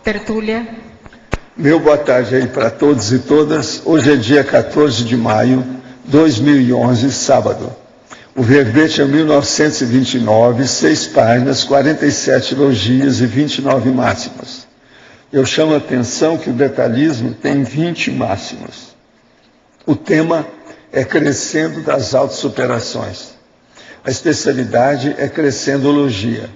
Tertúlia. Meu boa tarde aí para todos e todas. Hoje é dia 14 de maio de 2011, sábado. O verbete é 1929, 6 páginas, 47 elogios e 29 máximas. Eu chamo a atenção que o detalhismo tem 20 máximas. O tema é Crescendo das Autossuperações. A especialidade é Crescendologia.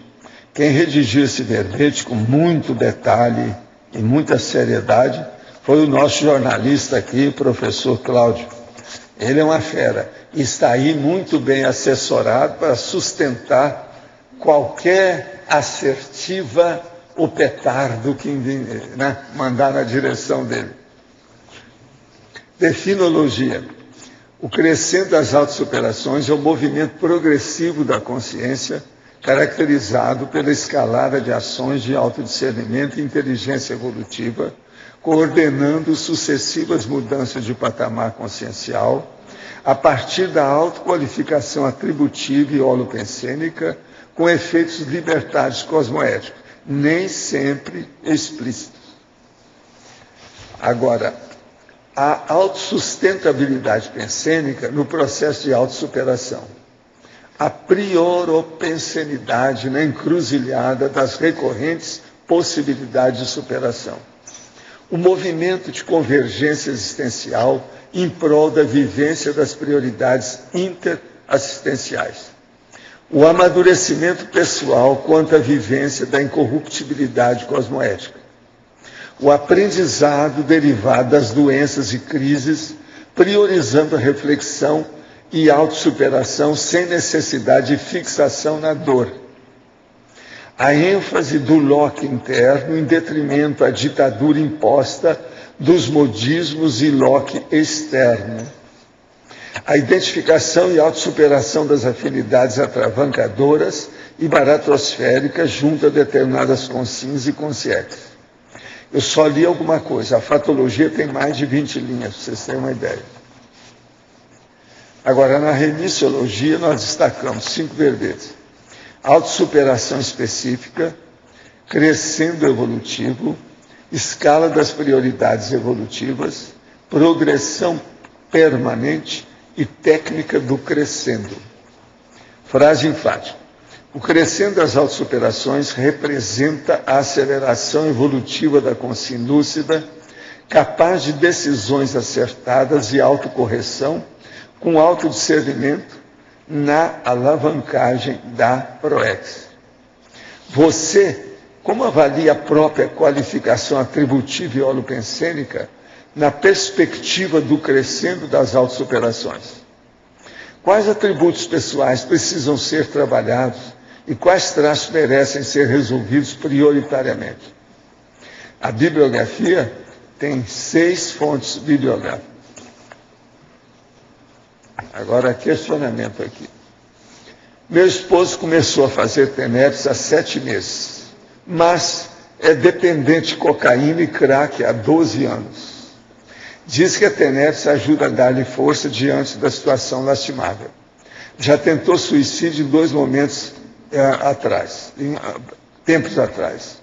Quem redigiu esse verbete com muito detalhe e muita seriedade foi o nosso jornalista aqui, o professor Cláudio. Ele é uma fera e está aí muito bem assessorado para sustentar qualquer assertiva ou petardo que mandar na direção dele. Definologia. O crescendo das autossuperações é o movimento progressivo da consciência, caracterizado pela escalada de ações de autodiscernimento e inteligência evolutiva, coordenando sucessivas mudanças de patamar consciencial, a partir da autoqualificação atributiva e holopensênica, com efeitos libertários cosmoéticos, nem sempre explícitos. Agora, a autossustentabilidade pensênica no processo de autossuperação. A prioropensenidade na encruzilhada das recorrentes possibilidades de superação. O movimento de convergência existencial em prol da vivência das prioridades interassistenciais. O amadurecimento pessoal quanto à vivência da incorruptibilidade cosmoética. O aprendizado derivado das doenças e crises, priorizando a reflexão e autossuperação sem necessidade de fixação na dor. A ênfase do Locke interno em detrimento à ditadura imposta dos modismos e Locke externo. A identificação e autossuperação das afinidades atravancadoras e baratrosféricas junto a determinadas consciências e consciências. Eu só li alguma coisa, a fatologia tem mais de 20 linhas, para vocês terem uma ideia. Agora, na remissiologia, nós destacamos 5 verbetes. Autossuperação específica, crescendo evolutivo, escala das prioridades evolutivas, progressão permanente e técnica do crescendo. Frase enfática. O crescendo das autossuperações representa a aceleração evolutiva da consciência lúcida, capaz de decisões acertadas e autocorreção, com autodiscernimento na alavancagem da PROEX. Você, como avalia a própria qualificação atributiva e holopensênica na perspectiva do crescendo das autossuperações? Quais atributos pessoais precisam ser trabalhados e quais traços merecem ser resolvidos prioritariamente? A bibliografia tem 6 fontes bibliográficas. Agora, questionamento aqui. Meu esposo começou a fazer TENEPS há 7 meses, mas é dependente de cocaína e crack há 12 anos. Diz que a TENEPS ajuda a dar-lhe força diante da situação lastimável. Já tentou suicídio em 2 momentos tempos atrás.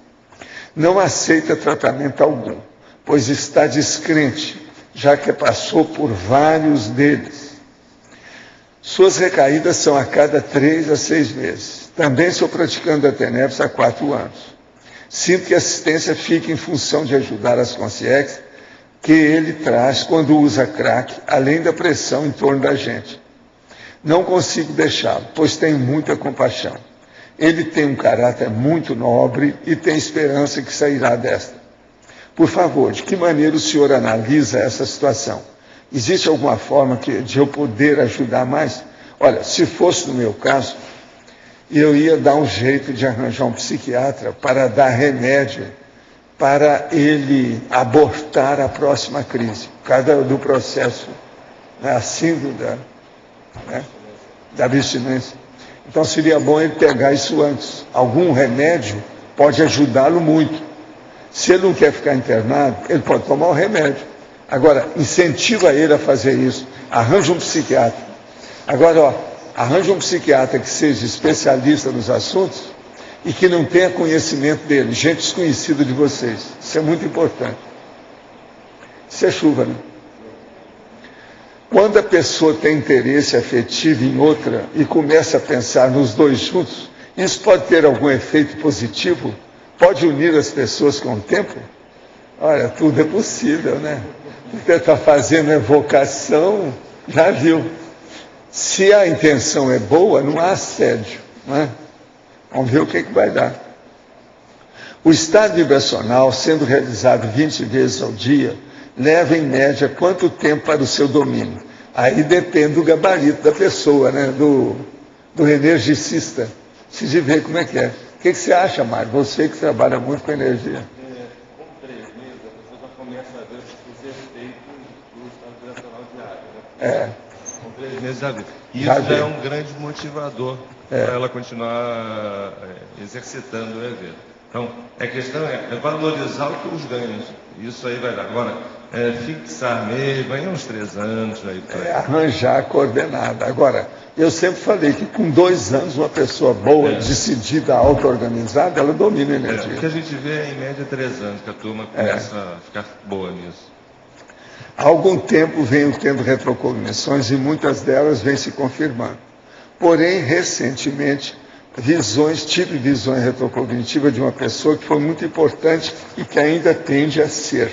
Não aceita tratamento algum, pois está descrente, já que passou por vários deles. Suas recaídas são a cada 3 a 6 meses. Também estou praticando a TENEPS há 4 anos. Sinto que a assistência fica em função de ajudar as consciências que ele traz quando usa crack, além da pressão em torno da gente. Não consigo deixá-lo, pois tenho muita compaixão. Ele tem um caráter muito nobre e tem esperança que sairá desta. Por favor, de que maneira o senhor analisa essa situação? Existe alguma forma de eu poder ajudar mais? Olha, se fosse no meu caso, eu ia dar um jeito de arranjar um psiquiatra para dar remédio para ele abortar a próxima crise, por causa do processo, assim, da abstinência. Então seria bom ele pegar isso antes. Algum remédio pode ajudá-lo muito. Se ele não quer ficar internado, ele pode tomar o remédio. Agora, incentiva ele a fazer isso. Arranja um psiquiatra. Agora, arranja um psiquiatra que seja especialista nos assuntos e que não tenha conhecimento dele, gente desconhecida de vocês. Isso é muito importante. Isso é chuva, né? Quando a pessoa tem interesse afetivo em outra e começa a pensar nos dois juntos, isso pode ter algum efeito positivo? Pode unir as pessoas com o tempo? Olha, tudo é possível, né? Você está fazendo evocação, já viu. Se a intenção é boa, não há assédio, né? Vamos ver o que vai dar. O estado vibracional, sendo realizado 20 vezes ao dia, leva em média quanto tempo para o seu domínio? Aí depende do gabarito da pessoa, né? do energicista. Precisa ver como é que é. O que você acha, Mário? Você que trabalha muito com energia. Com 3 meses, a pessoa já começa a ver os efeitos do estado vibracional diário, né? Com 3 meses já vê. E isso já é um grande motivador para ela continuar exercitando o evento. Então, a questão é valorizar os ganhos. Isso aí vai dar. Agora, fixar mesmo, aí uns 3 anos. Aí, arranjar a coordenada. Agora, eu sempre falei que com 2 anos, uma pessoa boa, decidida, auto-organizada, ela domina a energia. O que a gente vê é, em média, 3 anos, que a turma começa a ficar boa nisso. Há algum tempo venho tendo retrocognições e muitas delas vêm se confirmando. Porém, recentemente, tive visões retrocognitivas de uma pessoa que foi muito importante e que ainda tende a ser.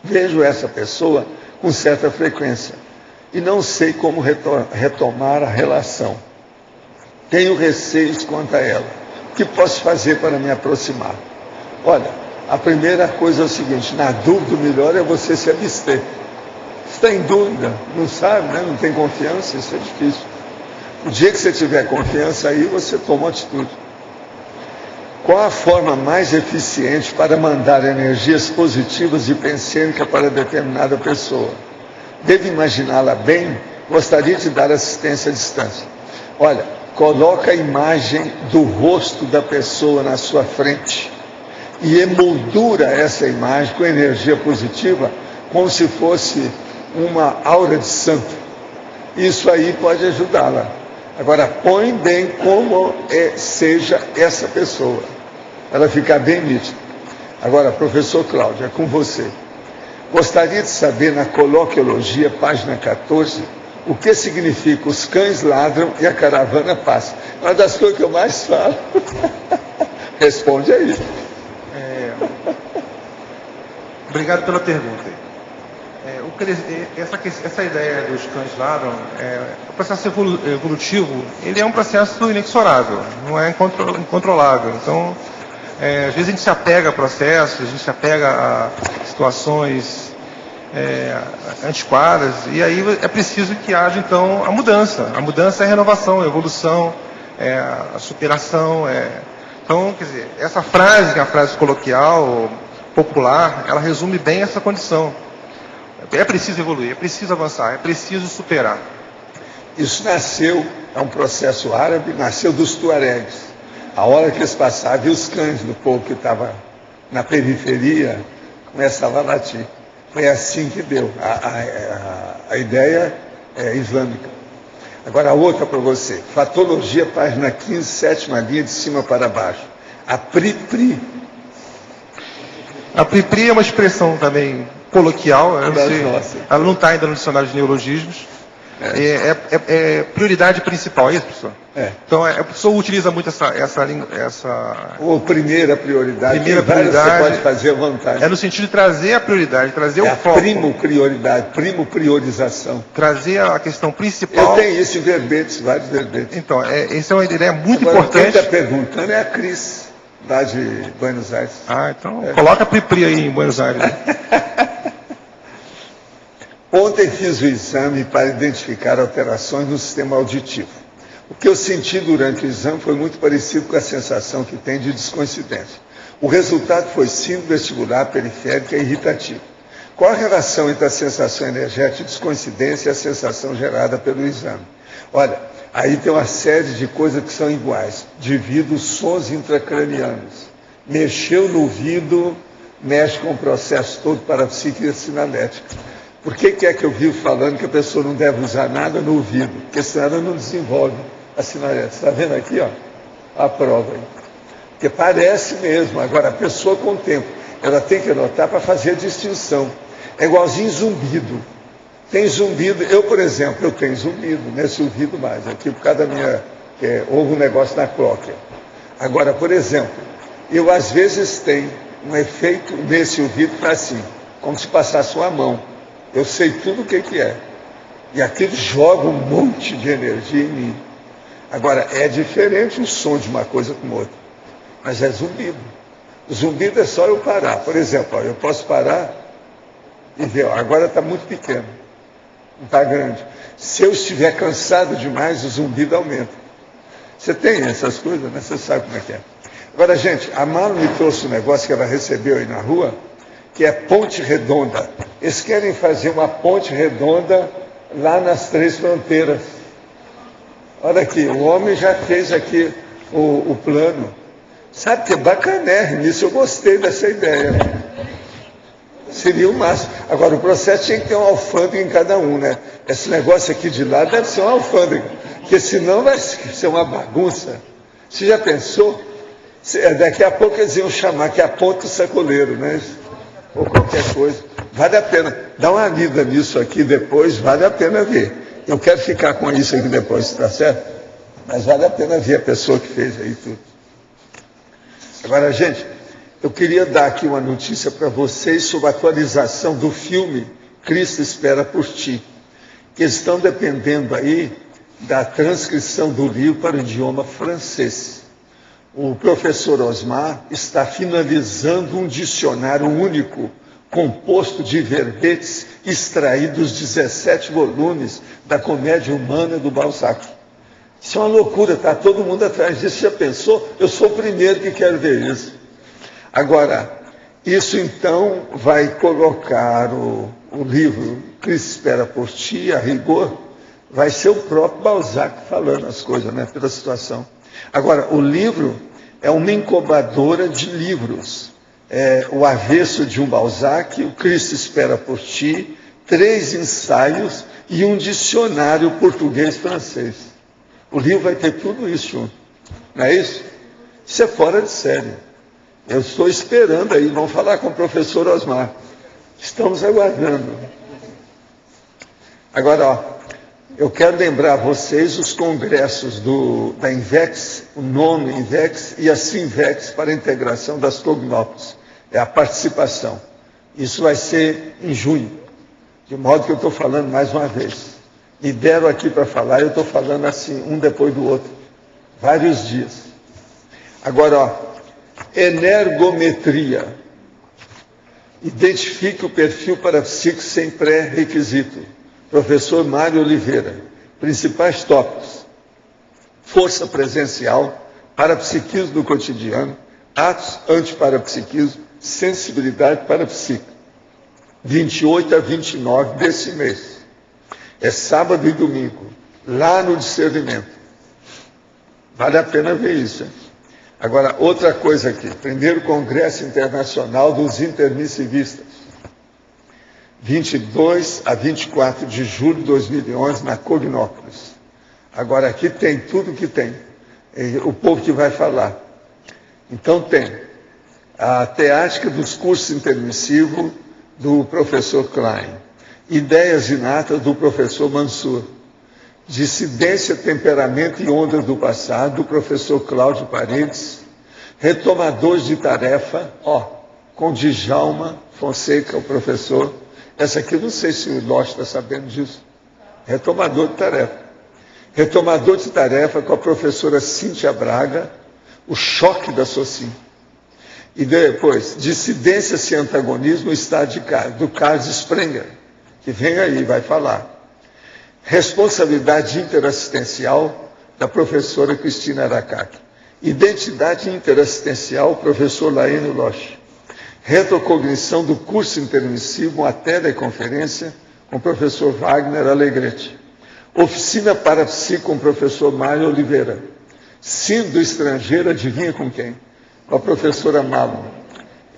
Vejo essa pessoa com certa frequência e não sei como retomar a relação. Tenho receios quanto a ela. O que posso fazer para me aproximar? Olha, a primeira coisa é o seguinte, na dúvida o melhor é você se abster. Está em dúvida, não sabe, né? Não tem confiança, isso é difícil. O dia que você tiver confiança aí, você toma uma atitude. Qual a forma mais eficiente para mandar energias positivas e pensênicas para determinada pessoa? Devo imaginá-la bem? Gostaria de dar assistência à distância. Olha, coloca a imagem do rosto da pessoa na sua frente e emoldura essa imagem com energia positiva, como se fosse uma aura de santo. Isso aí pode ajudá-la. Agora, põe bem como seja essa pessoa. Ela fica bem nítida. Agora, professor Cláudio, é com você. Gostaria de saber, na coloquiologia, página 14, o que significa os cães ladram e a caravana passa. Uma das coisas que eu mais falo. Responde aí. Obrigado pela pergunta. Essa ideia dos cães ladram, o processo evolutivo, ele é um processo inexorável, não é incontrolável. Então, às vezes a gente se apega a processos, a gente se apega a situações antiquadas, e aí é preciso que haja, então, a mudança. A mudança é a renovação, a evolução, a superação. Então, quer dizer, essa frase, que é uma frase coloquial, popular, ela resume bem essa condição. É preciso evoluir, é preciso avançar, é preciso superar. Isso nasceu, é um processo árabe, nasceu dos tuaregs. A hora que eles passavam, e os cães do povo que estava na periferia começavam a latir. Foi assim que deu. A ideia é islâmica. Agora, a outra para você. Fatologia, página 15, 7ª linha, de cima para baixo. A PRI-PRI. A PRI-PRI é uma expressão também coloquial, ela não está ainda no dicionário de neologismos. É prioridade principal, é isso, professor? Então, a pessoa utiliza muito essa... Ou primeira prioridade. Primeira prioridade. Você pode fazer à vontade. É no sentido de trazer a prioridade, trazer o foco. Primo priorização. Trazer a questão principal. Eu tenho isso em verbetes, vários verbetes. Então, essa é uma ideia muito Agora, importante. Quem está perguntando é a Cris, lá de Buenos Aires. Então, coloca a PRI-PRI aí em Buenos Aires. Ontem fiz o exame para identificar alterações no sistema auditivo. O que eu senti durante o exame foi muito parecido com a sensação que tem de descoincidência. O resultado foi síndrome vestibular periférica irritativa. Qual a relação entre a sensação energética de descoincidência e a sensação gerada pelo exame? Olha, aí tem uma série de coisas que são iguais. Divide os sons intracranianos. Mexeu no ouvido, mexe com o processo todo para a psique sinalética. Por que é que eu vivo falando que a pessoa não deve usar nada no ouvido? Porque senão ela não desenvolve a sinalética. Está vendo aqui, ó? A prova aí. Porque parece mesmo. Agora, a pessoa com o tempo, ela tem que anotar para fazer a distinção. É igualzinho zumbido. Tem zumbido, eu, por exemplo, eu tenho zumbido, nesse ouvido mais, aqui por causa da minha, houve um negócio na clóquia. Agora, por exemplo, eu às vezes tenho um efeito nesse ouvido para assim, como se passasse uma mão. Eu sei tudo o que é. E aquilo joga um monte de energia em mim. Agora, é diferente o som de uma coisa com outra, mas é zumbido. O zumbido é só eu parar. Por exemplo, eu posso parar e ver, agora está muito pequeno. Não está grande. Se eu estiver cansado demais, o zumbido aumenta. Você tem essas coisas, né? Você sabe como é que é. Agora, gente, a Mara me trouxe um negócio que ela recebeu aí na rua, que é ponte redonda. Eles querem fazer uma ponte redonda lá nas Três Fronteiras. Olha aqui, o homem já fez aqui o plano. Sabe que é bacanérrimo, isso eu gostei dessa ideia. Seria o máximo. Agora, o processo tinha que ter uma alfândega em cada um, né? Esse negócio aqui de lá deve ser uma alfândega, porque senão vai ser uma bagunça. Você já pensou? Daqui a pouco eles iam chamar que é a ponte do sacoleiro, né? Ou qualquer coisa. Vale a pena. Dá uma lida nisso aqui depois, vale a pena ver. Eu quero ficar com isso aqui depois, tá certo? Mas vale a pena ver a pessoa que fez aí tudo. Agora, gente, eu queria dar aqui uma notícia para vocês sobre a atualização do filme Cristo Espera por Ti, que estão dependendo aí da transcrição do livro para o idioma francês. O professor Osmar está finalizando um dicionário único, composto de verbetes extraídos dos 17 volumes da Comédia Humana do Balzac. Isso é uma loucura, está todo mundo atrás disso. Já pensou? Eu sou o primeiro que quero ver isso. Agora, isso então vai colocar o livro Cristo Espera por Ti, a rigor, vai ser o próprio Balzac falando as coisas, né, pela situação. Agora, o livro é uma incubadora de livros. É o avesso de um Balzac, o Cristo Espera por Ti, 3 ensaios e um dicionário português-francês. O livro vai ter tudo isso junto. Não é isso? Isso é fora de série. Eu estou esperando aí, vamos falar com o professor Osmar. Estamos aguardando. Agora, ó, eu quero lembrar a vocês os congressos da INVEX, o nono INVEX e a SINVEX para a integração das Cognópolis. É a participação. Isso vai ser em junho, de modo que eu estou falando mais uma vez. Me deram aqui para falar, eu estou falando assim, um depois do outro, vários dias. Agora, ó, energometria. Identifique o perfil parapsíquico sem pré-requisito. Professor Mário Oliveira. Principais tópicos: força presencial, parapsiquismo do cotidiano, atos antiparapsiquismo, sensibilidade parapsíquica. 28 a 29 desse mês. É sábado e domingo, lá no discernimento. Vale a pena ver isso, hein? Agora, outra coisa aqui. Primeiro Congresso Internacional dos Intermissivistas. 22 a 24 de julho de 2011, na Cognópolis. Agora, aqui tem tudo que tem. O povo que vai falar. Então, tem a teática dos cursos intermissivos do professor Klein. Ideias inatas do professor Mansur. Dissidência, temperamento e ondas do passado, do professor Cláudio Paredes. Retomadores de tarefa, com Djalma Fonseca, o professor. Essa aqui, não sei se o Lócio está sabendo disso. Retomador de tarefa. Retomador de tarefa com a professora Cíntia Braga, o choque da Socin. E depois, dissidência e antagonismo, o estado de Carlos, do Carlos Sprenger, que vem aí, vai falar. Responsabilidade interassistencial, da professora Cristina Aracaki. Identidade interassistencial, professor Laínio Loche. Retrocognição do curso intermissivo, uma teleconferência com o professor Wagner Alegrete. Oficina parapsíquica com o professor Mário Oliveira. Sino do estrangeiro, adivinha com quem? Com a professora Malo.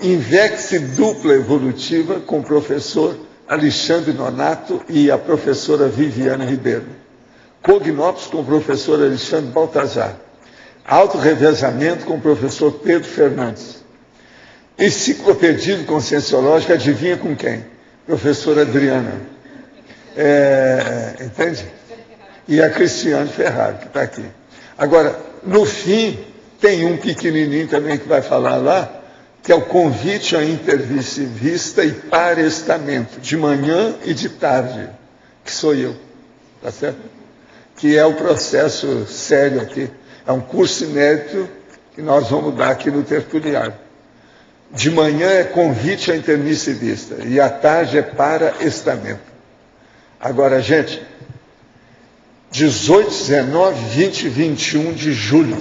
Invex dupla evolutiva com o professor Alexandre Nonato e a professora Viviane Ribeiro. Cognópolis com o professor Alexandre Baltazar. Autorrevezamento com o professor Pedro Fernandes. Enciclopedia de Conscienciológica, adivinha com quem? Professora Adriana. Entende? E a Cristiane Ferrari, que está aqui. Agora, no fim, tem um pequenininho também que vai falar lá, que é o convite à intervista e parestamento, de manhã e de tarde, que sou eu, tá certo? Que é o processo sério aqui. É um curso inédito que nós vamos dar aqui no Tertuliário. De manhã é convite à intermissivista e à tarde é parestamento. Agora, gente, 18, 19, 20 e 21 de julho.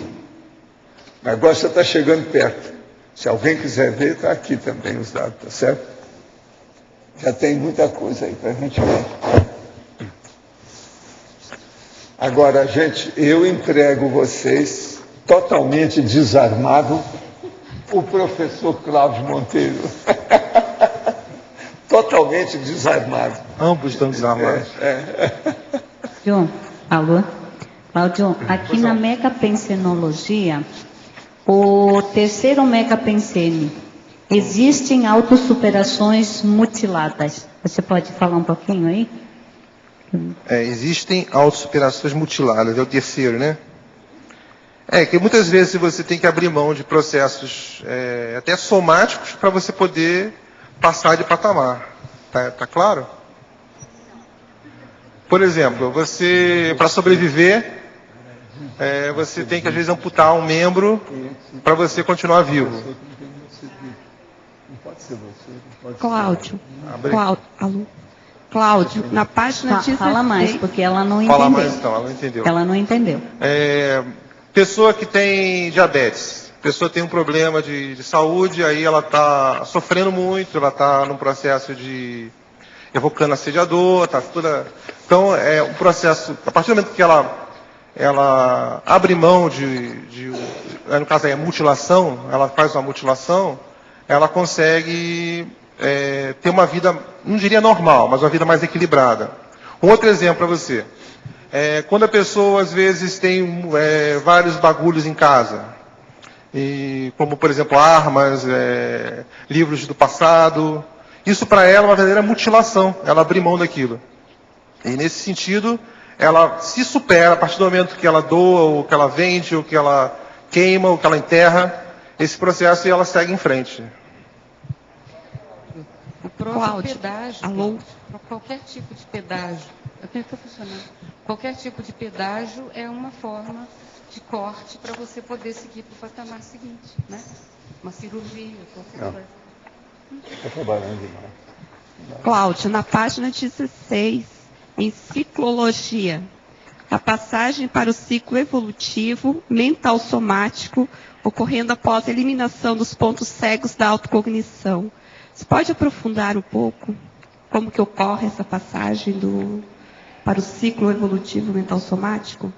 O negócio está chegando perto. Se alguém quiser ver, está aqui também os dados, tá certo? Já tem muita coisa aí para a gente ver. Agora, gente, eu entrego vocês totalmente desarmado o professor Cláudio Monteiro. Totalmente desarmado. Ambos estão desarmados. Alô? Cláudio, aqui na Megapensenologia, o terceiro Megapensene, existem autossuperações mutiladas. Você pode falar um pouquinho aí? Existem autossuperações mutiladas, é o terceiro, né? Que muitas vezes você tem que abrir mão de processos até somáticos para você poder passar de patamar. Tá claro? Por exemplo, você, para sobreviver, você tem que às vezes amputar um membro para você continuar vivo. Cláudio, alô? Cláudio, na página 16... Fala mais, porque ela não entendeu. Fala mais então, ela não entendeu. Ela não entendeu. Pessoa que tem diabetes, pessoa tem um problema de saúde, aí ela está sofrendo muito, ela está num processo de evocando assediador, tá toda... Então, é um processo, a partir do momento que ela abre mão no caso aí, a mutilação, ela faz uma mutilação, ela consegue ter uma vida, não diria normal, mas uma vida mais equilibrada. Um outro exemplo para você. Quando a pessoa, às vezes, tem vários bagulhos em casa, como, por exemplo, armas, livros do passado, isso para ela é uma verdadeira mutilação, ela abre mão daquilo. E, nesse sentido, ela se supera a partir do momento que ela doa, ou que ela vende, ou que ela queima, ou que ela enterra, esse processo e ela segue em frente. O próprio pedágio, para qualquer tipo de pedágio, qualquer tipo de pedágio é uma forma de corte para você poder seguir para o patamar seguinte, né? Uma cirurgia, qualquer coisa. Estou trabalhando demais. Cláudio, na página 16, em ciclologia, a passagem para o ciclo evolutivo mental somático, ocorrendo após a eliminação dos pontos cegos da autocognição. Você pode aprofundar um pouco como que ocorre essa passagem para o ciclo evolutivo mental somático?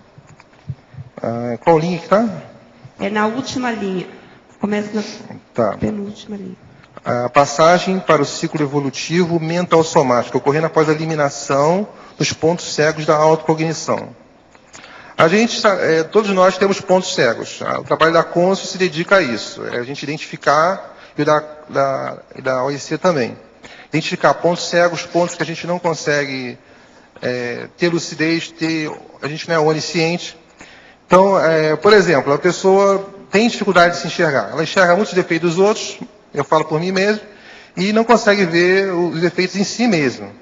Qual linha que está? É na última linha. Começa na penúltima linha. A passagem para o ciclo evolutivo mental somático, ocorrendo após a eliminação dos pontos cegos da autocognição. Todos nós temos pontos cegos. O trabalho da Conscio se dedica a isso. A gente identificar, e da OIC também. Identificar pontos cegos, pontos que a gente não consegue ter lucidez, a gente não é onisciente. Então, por exemplo, a pessoa tem dificuldade de se enxergar. Ela enxerga muitos defeitos dos outros, eu falo por mim mesmo, e não consegue ver os defeitos em si mesmo.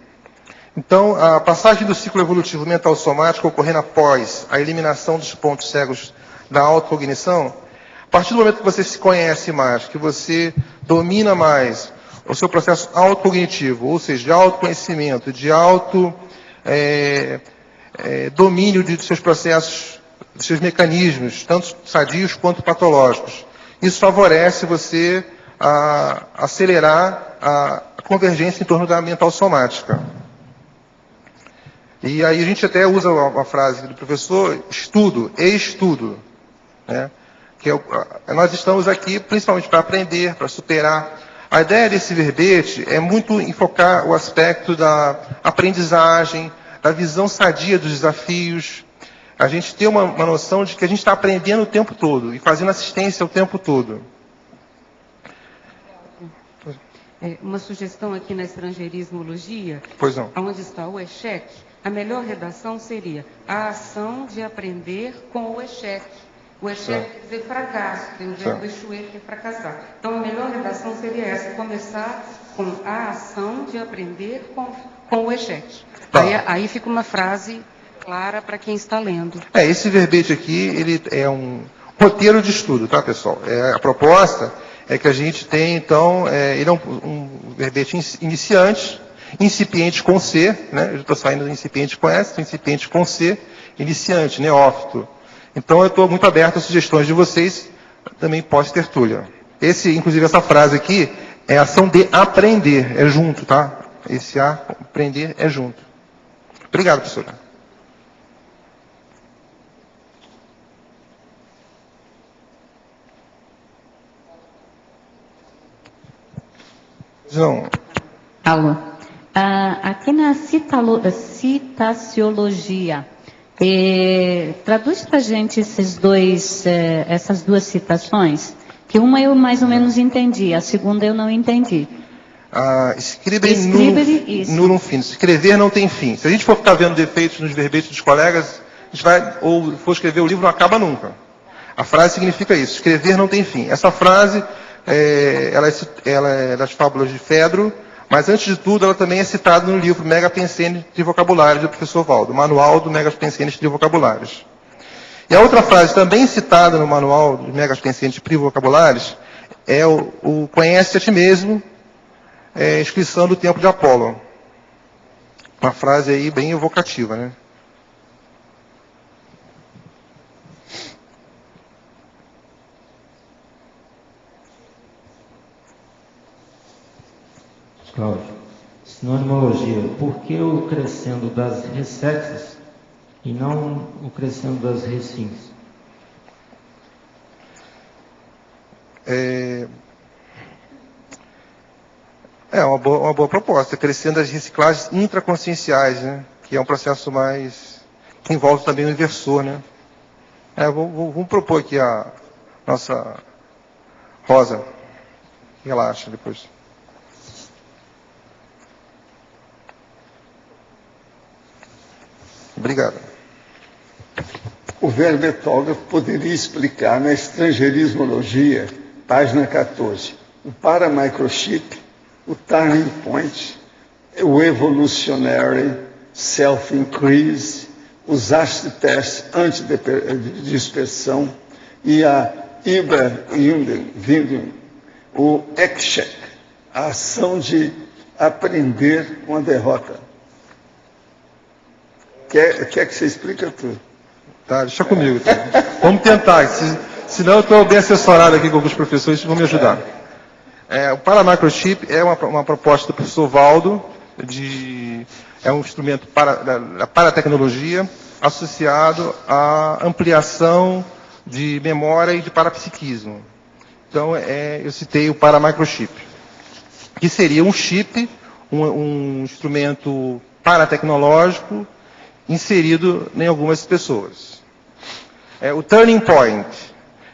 Então, a passagem do ciclo evolutivo mental somático ocorrendo após a eliminação dos pontos cegos da autocognição, a partir do momento que você se conhece mais, que você domina mais o seu processo autocognitivo, ou seja, de autoconhecimento, de domínio de seus processos, de seus mecanismos, tanto sadios quanto patológicos. Isso favorece você a acelerar a convergência em torno da mental somática. E aí a gente até usa uma frase do professor, estudo, né? Nós estamos aqui principalmente para aprender, para superar. A ideia desse verbete é muito enfocar o aspecto da aprendizagem, da visão sadia dos desafios, a gente ter uma noção de que a gente está aprendendo o tempo todo e fazendo assistência o tempo todo. Uma sugestão aqui na estrangeirismologia, Pois não. onde está o ECHEC, a melhor redação seria a ação de aprender com o ECHEC. O ECHEC quer dizer fracasso, tem o verbo échouer, que é fracassar. Então, a melhor redação seria essa, começar com a ação de aprender com o ECHEC. Tá. Aí fica uma frase clara para quem está lendo. Esse verbete aqui, ele é um roteiro de estudo, tá, pessoal? A proposta é que a gente tem, então, ele é um verbete iniciante, incipiente com C, né? Eu estou saindo do incipiente com S, incipiente com C, iniciante, neófito. Então, eu estou muito aberto às sugestões de vocês, também pós-tertúlia. Inclusive, essa frase aqui é ação de aprender, é junto, tá? Esse aprender é junto. Obrigado, professora. João. Alô. Aqui na citaciologia, traduz para a gente essas duas citações, que uma eu mais ou menos entendi, a segunda eu não entendi. Nullum fim. Escrever não tem fim. Se a gente for ficar vendo defeitos nos verbetes dos colegas, a gente vai, ou for escrever o livro, não acaba nunca. A frase significa isso, escrever não tem fim. Essa frase, ela é das fábulas de Fedro, mas antes de tudo, ela também é citada no livro Mega Pensenes de Vocabulários, do professor Valdo, Manual do Mega Pensenes de Vocabulários. E a outra frase também citada no Manual do Mega Pensenes de Vocabulários é o conhece a ti mesmo, inscrição do Templo de Apolo. Uma frase aí bem evocativa, né? Cláudio, sinonimologia, por que o crescendo das ressexas e não o crescendo das recins? Uma boa proposta, crescendo as reciclagens intraconscienciais, né? Que é um processo mais que envolve também o inversor, né? Vamos propor aqui a nossa Rosa. Relaxa depois. Obrigado. O verbo etógrafo poderia explicar na estrangeirismologia, página 14, o paramicrochip, o turning point, o evolutionary self-increase, os AST-tests antidispersão e a Überwindung, o ECHEC, a ação de aprender com a derrota. Quer que você explique tudo? Tá, deixa comigo. Tá? Vamos tentar. Senão eu estou bem assessorado aqui com alguns professores que vão me ajudar. O paramicrochip é uma proposta do professor Valdo, é um instrumento da paratecnologia associado à ampliação de memória e de parapsiquismo. Então, eu citei o paramicrochip, que seria um chip, um instrumento paratecnológico inserido em algumas pessoas. O turning point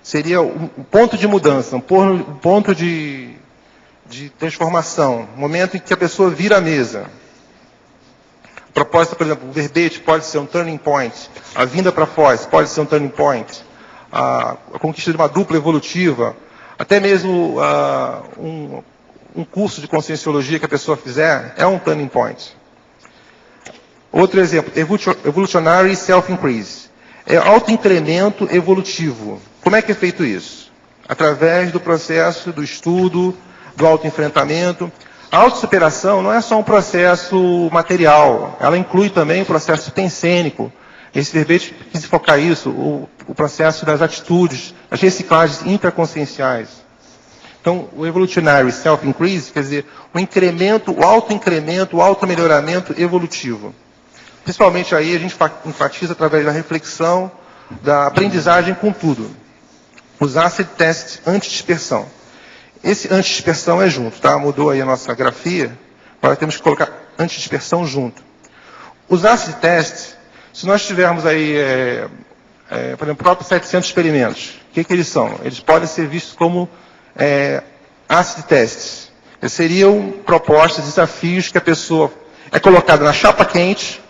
seria um ponto de mudança, um ponto de transformação, um momento em que a pessoa vira a mesa. A proposta, por exemplo, o verbete pode ser um turning point, a vinda para Foz pode ser um turning point, a conquista de uma dupla evolutiva, até mesmo um curso de conscienciologia que a pessoa fizer é um turning point. Outro exemplo, evolutionary self-increase. É autoincremento evolutivo. Como é que é feito isso? Através do processo do estudo, do autoenfrentamento. A autossuperação não é só um processo material, ela inclui também o processo pensênico. Esse verbete quis focar isso, o processo das atitudes, as reciclagens intraconscienciais. Então, o evolutionary self-increase, quer dizer, o autoincremento, o automelhoramento evolutivo. Principalmente aí a gente enfatiza através da reflexão, da aprendizagem com tudo. Os acid tests antidispersão. Esse antidispersão é junto, tá? Mudou aí a nossa grafia, agora temos que colocar antidispersão junto. Os acid tests Se nós tivermos aí, por exemplo, próprios 700 experimentos, o que eles são? Eles podem ser vistos como acid tests. Eles seriam propostas, desafios que a pessoa é colocada na chapa quente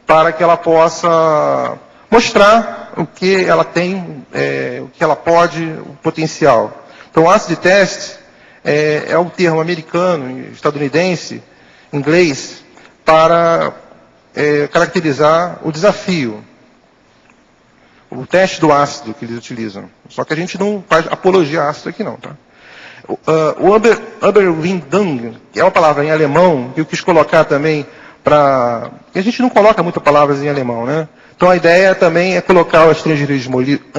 para que ela possa mostrar o que ela tem, o que ela pode, o potencial. Então, o acid test é um termo americano, estadunidense, inglês, para caracterizar o desafio. O teste do ácido que eles utilizam. Só que a gente não faz apologia ácido aqui não, tá? O Überwindung, que é uma palavra em alemão, que eu quis colocar também para... A gente não coloca muitas palavras em alemão, né? Então a ideia também é colocar a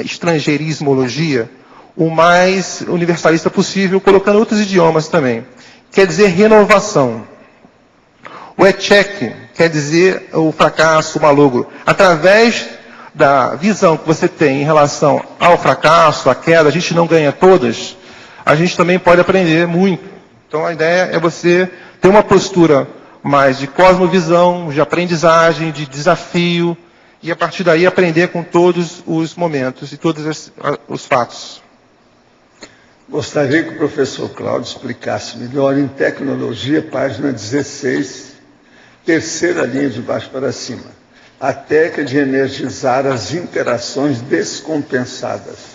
estrangeirismologia o mais universalista possível, colocando outros idiomas também. Quer dizer renovação. O Echec quer dizer o fracasso, o malogro. Através da visão que você tem em relação ao fracasso, à queda, a gente não ganha todas, a gente também pode aprender muito. Então a ideia é você ter uma postura mais de cosmovisão, de aprendizagem, de desafio, e a partir daí aprender com todos os momentos e todos os fatos. Gostaria que o professor Cláudio explicasse melhor em tecnologia, página 16, terceira linha de baixo para cima. A técnica de energizar as interações descompensadas.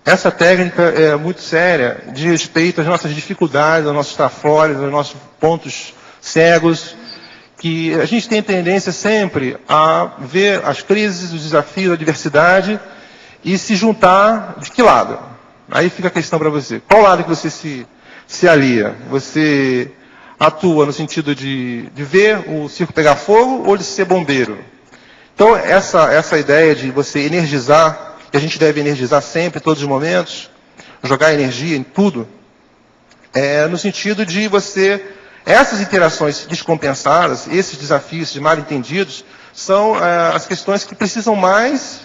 Essa técnica é muito séria, de respeito às nossas dificuldades, aos nossos trafores, aos nossos pontos cegos, que a gente tem tendência sempre a ver as crises, os desafios, a diversidade e se juntar de que lado? Aí fica a questão para você. Qual lado que você se alia? Você atua no sentido de ver o circo pegar fogo ou de ser bombeiro? Então, essa ideia de você energizar, que a gente deve energizar sempre, em todos os momentos, jogar energia em tudo, no sentido de você... Essas interações descompensadas, esses desafios de mal entendidos, são as questões que precisam mais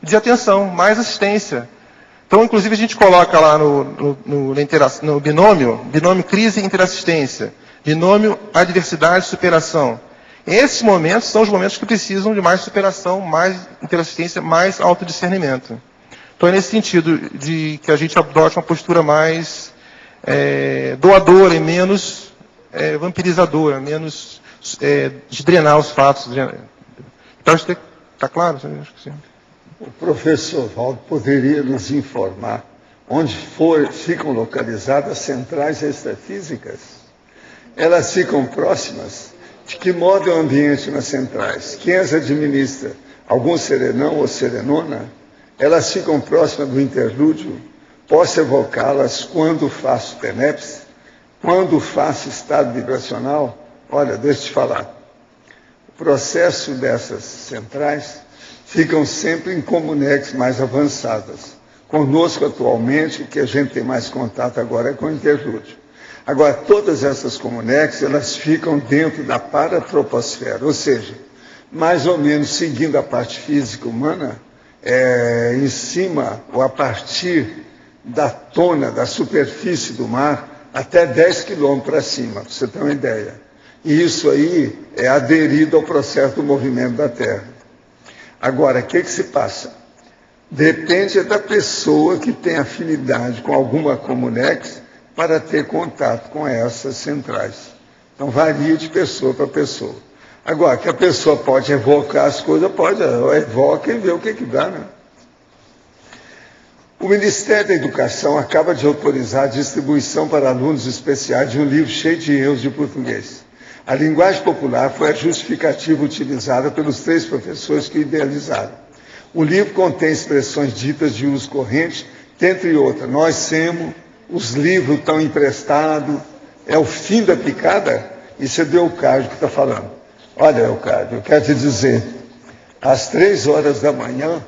de atenção, mais assistência. Então, inclusive, a gente coloca lá no binômio crise e interassistência, binômio adversidade e superação. Esses momentos são os momentos que precisam de mais superação, mais interassistência, mais autodiscernimento. Então, é nesse sentido de que a gente adote uma postura mais doadora e menos vampirizadora, menos de drenar os fatos. Então, está claro? Acho que sim. O professor Valdo poderia nos informar onde ficam localizadas as centrais extrafísicas? Elas ficam próximas? De que modo é o ambiente nas centrais? Quem as administra? Algum serenão ou serenona? Elas ficam próximas do interlúdio? Posso evocá-las quando faço TENEPS? Quando faço estado vibracional? Olha, deixa eu te falar. O processo dessas centrais ficam sempre em comunex mais avançadas. Conosco, atualmente, o que a gente tem mais contato agora é com o interlúdio. Agora, todas essas comunex, elas ficam dentro da paratroposfera, ou seja, mais ou menos seguindo a parte física humana, em cima ou a partir da tona, da superfície do mar, até 10 quilômetros para cima, para você ter uma ideia. E isso aí é aderido ao processo do movimento da Terra. Agora, o que se passa? Depende da pessoa que tem afinidade com alguma comunex para ter contato com essas centrais. Então, varia de pessoa para pessoa. Agora, que a pessoa pode evocar as coisas, pode, evoca e vê o que dá, né? O Ministério da Educação acaba de autorizar a distribuição para alunos especiais de um livro cheio de erros de português. A linguagem popular foi a justificativa utilizada pelos 3 professores que idealizaram. O livro contém expressões ditas de uso corrente, dentre outras. Nós temos, os livros estão emprestados, é o fim da picada? Isso é do Eucádio que está falando. Olha, Eucádio, eu quero te dizer, às 3 horas da manhã,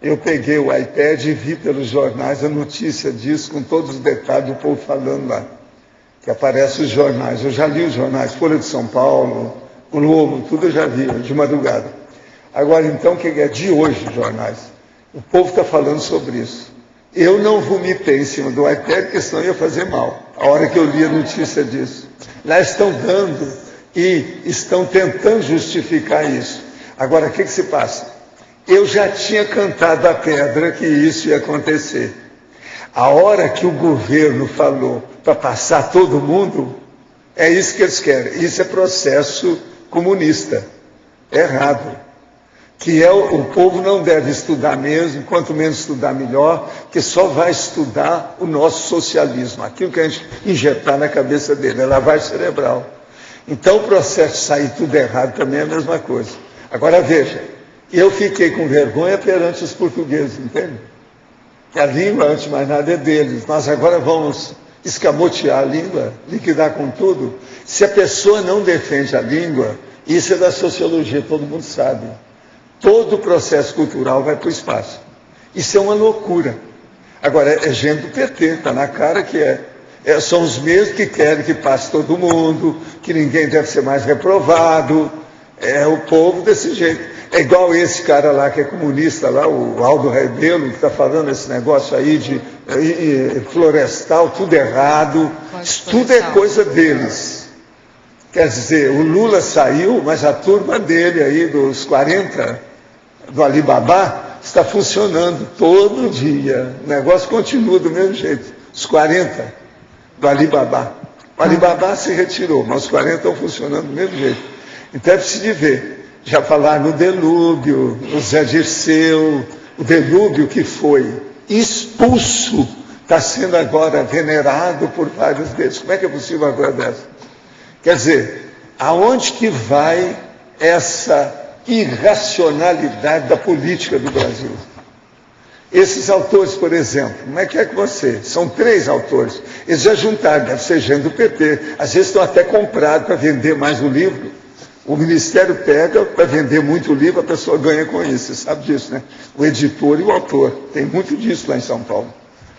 eu peguei o iPad e vi pelos jornais a notícia disso, com todos os detalhes do povo falando lá. Que aparecem os jornais. Eu já li os jornais, Folha de São Paulo, Globo, tudo eu já vi, de madrugada. Agora, então, que é de hoje os jornais? O povo está falando sobre isso. Eu não vomitei em cima do iPad, porque senão ia fazer mal, a hora que eu li a notícia disso. Lá estão dando e estão tentando justificar isso. Agora, o que se passa? Eu já tinha cantado a pedra que isso ia acontecer. A hora que o governo falou para passar todo mundo, é isso que eles querem. Isso é processo comunista. Errado. Que é o povo não deve estudar mesmo, quanto menos estudar melhor, que só vai estudar o nosso socialismo, aquilo que a gente injetar na cabeça dele, é lavagem cerebral. Então o processo de sair tudo errado também é a mesma coisa. Agora veja, eu fiquei com vergonha perante os portugueses, entende? Que a língua, antes de mais nada, é deles. Nós agora vamos escamotear a língua, liquidar com tudo. Se a pessoa não defende a língua, isso é da sociologia, todo mundo sabe. Todo o processo cultural vai para o espaço. Isso é uma loucura. Agora, é gente do PT, está na cara que são os mesmos que querem que passe todo mundo, que ninguém deve ser mais reprovado. É o povo desse jeito. É igual esse cara lá que é comunista, lá, o Aldo Rebelo, que está falando esse negócio aí de florestal, tudo errado. Isso tudo é coisa deles. Quer dizer, o Lula saiu, mas a turma dele aí, dos 40, do Alibaba, está funcionando todo dia. O negócio continua do mesmo jeito. Os 40 do Alibaba. O Alibaba se retirou, mas os 40 estão funcionando do mesmo jeito. Então é preciso ver. Já falaram no Delúbio, no Zé Dirceu, o Delúbio que foi expulso, está sendo agora venerado por vários deles. Como é que é possível uma coisa dessa? Quer dizer, aonde que vai essa irracionalidade da política do Brasil? Esses autores, por exemplo, como é que você? São 3 autores. Eles já juntaram, deve ser gente do PT. Às vezes estão até comprados para vender mais o livro. O Ministério pega para vender muito livro, a pessoa ganha com isso. Você sabe disso, né? O editor e o autor. Tem muito disso lá em São Paulo.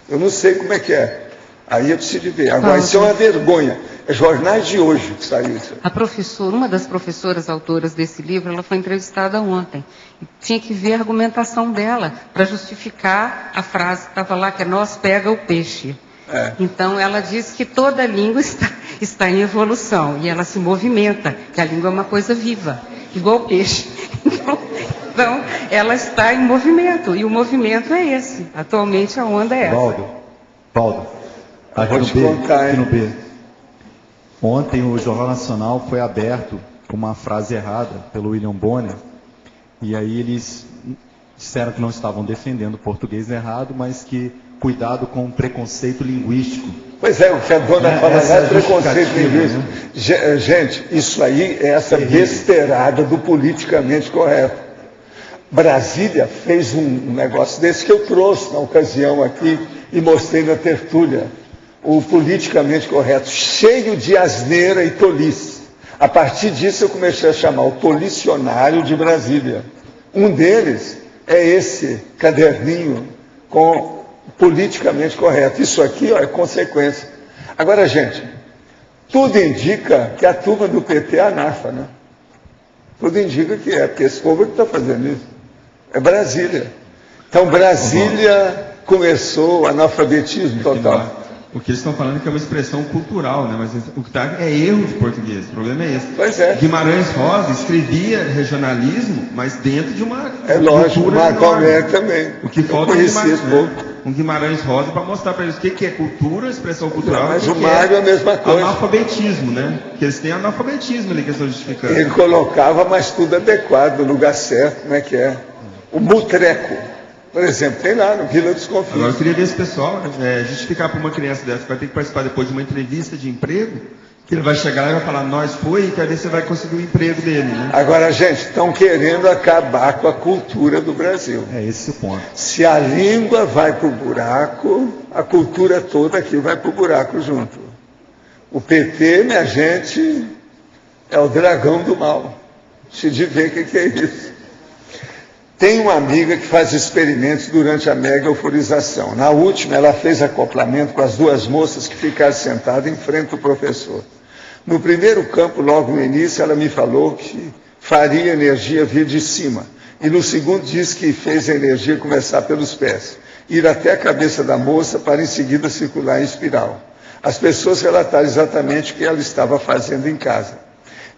Eu não sei como é que é. Aí é preciso ver. Agora, isso é uma vergonha. É jornais de hoje que saiu isso. A professora, uma das professoras autoras desse livro, ela foi entrevistada ontem. E tinha que ver a argumentação dela para justificar a frase que estava lá, que é nós pega o peixe. Então, ela diz que toda língua está em evolução e ela se movimenta, que a língua é uma coisa viva, igual o peixe. Então, ela está em movimento, e o movimento é esse. Atualmente, a onda é essa. Paulo, aqui no B. Ontem, o Jornal Nacional foi aberto com uma frase errada pelo William Bonner, e aí eles disseram que não estavam defendendo o português errado, mas que cuidado com o preconceito linguístico. Pois é, o que a dona fala lá é preconceito linguístico. Né? Gente, isso aí é essa besteirada do politicamente correto. Brasília fez um negócio desse que eu trouxe na ocasião aqui e mostrei na tertúlia. O politicamente correto, cheio de asneira e tolice. A partir disso eu comecei a chamar o Policionário de Brasília. Um deles é esse caderninho com politicamente correto. Isso aqui é consequência. Agora, gente, tudo indica que a turma do PT é ANAFA, né? Tudo indica que é, porque esse povo que está fazendo isso. É Brasília. Então, Brasília começou o analfabetismo total. O que eles estão falando é que é uma expressão cultural, né? Mas o que está é erro de português. O problema é esse. Pois é. Guimarães Rosa escrevia regionalismo, mas dentro de uma lógico, o Marco Aurélio também. O que falta é um Guimarães Rosa para mostrar para eles o que é cultura, expressão cultural. Mas o Mário é a mesma coisa. Analfabetismo, né? Que eles têm analfabetismo ali que estão justificando. Ele colocava, mas tudo adequado, no lugar certo, como é que é? O mutreco. Por exemplo, tem lá no Vila dos Confins. Agora eu queria ver esse pessoal justificar para uma criança dessa que vai ter que participar depois de uma entrevista de emprego, que ele vai chegar lá e vai falar, nós foi, e quer ver se vai conseguir o emprego dele, né? Agora, gente, estão querendo acabar com a cultura do Brasil. É esse o ponto. Se a língua vai para o buraco, a cultura toda aqui vai para o buraco junto. O PT, minha gente, é o dragão do mal. Se de ver o que é isso. Tem uma amiga que faz experimentos durante a mega euforização. Na última, ela fez acoplamento com as 2 moças que ficaram sentadas em frente ao professor. No primeiro campo, logo no início, ela me falou que faria a energia vir de cima. E no segundo, disse que fez a energia começar pelos pés, ir até a cabeça da moça para em seguida circular em espiral. As pessoas relataram exatamente o que ela estava fazendo em casa.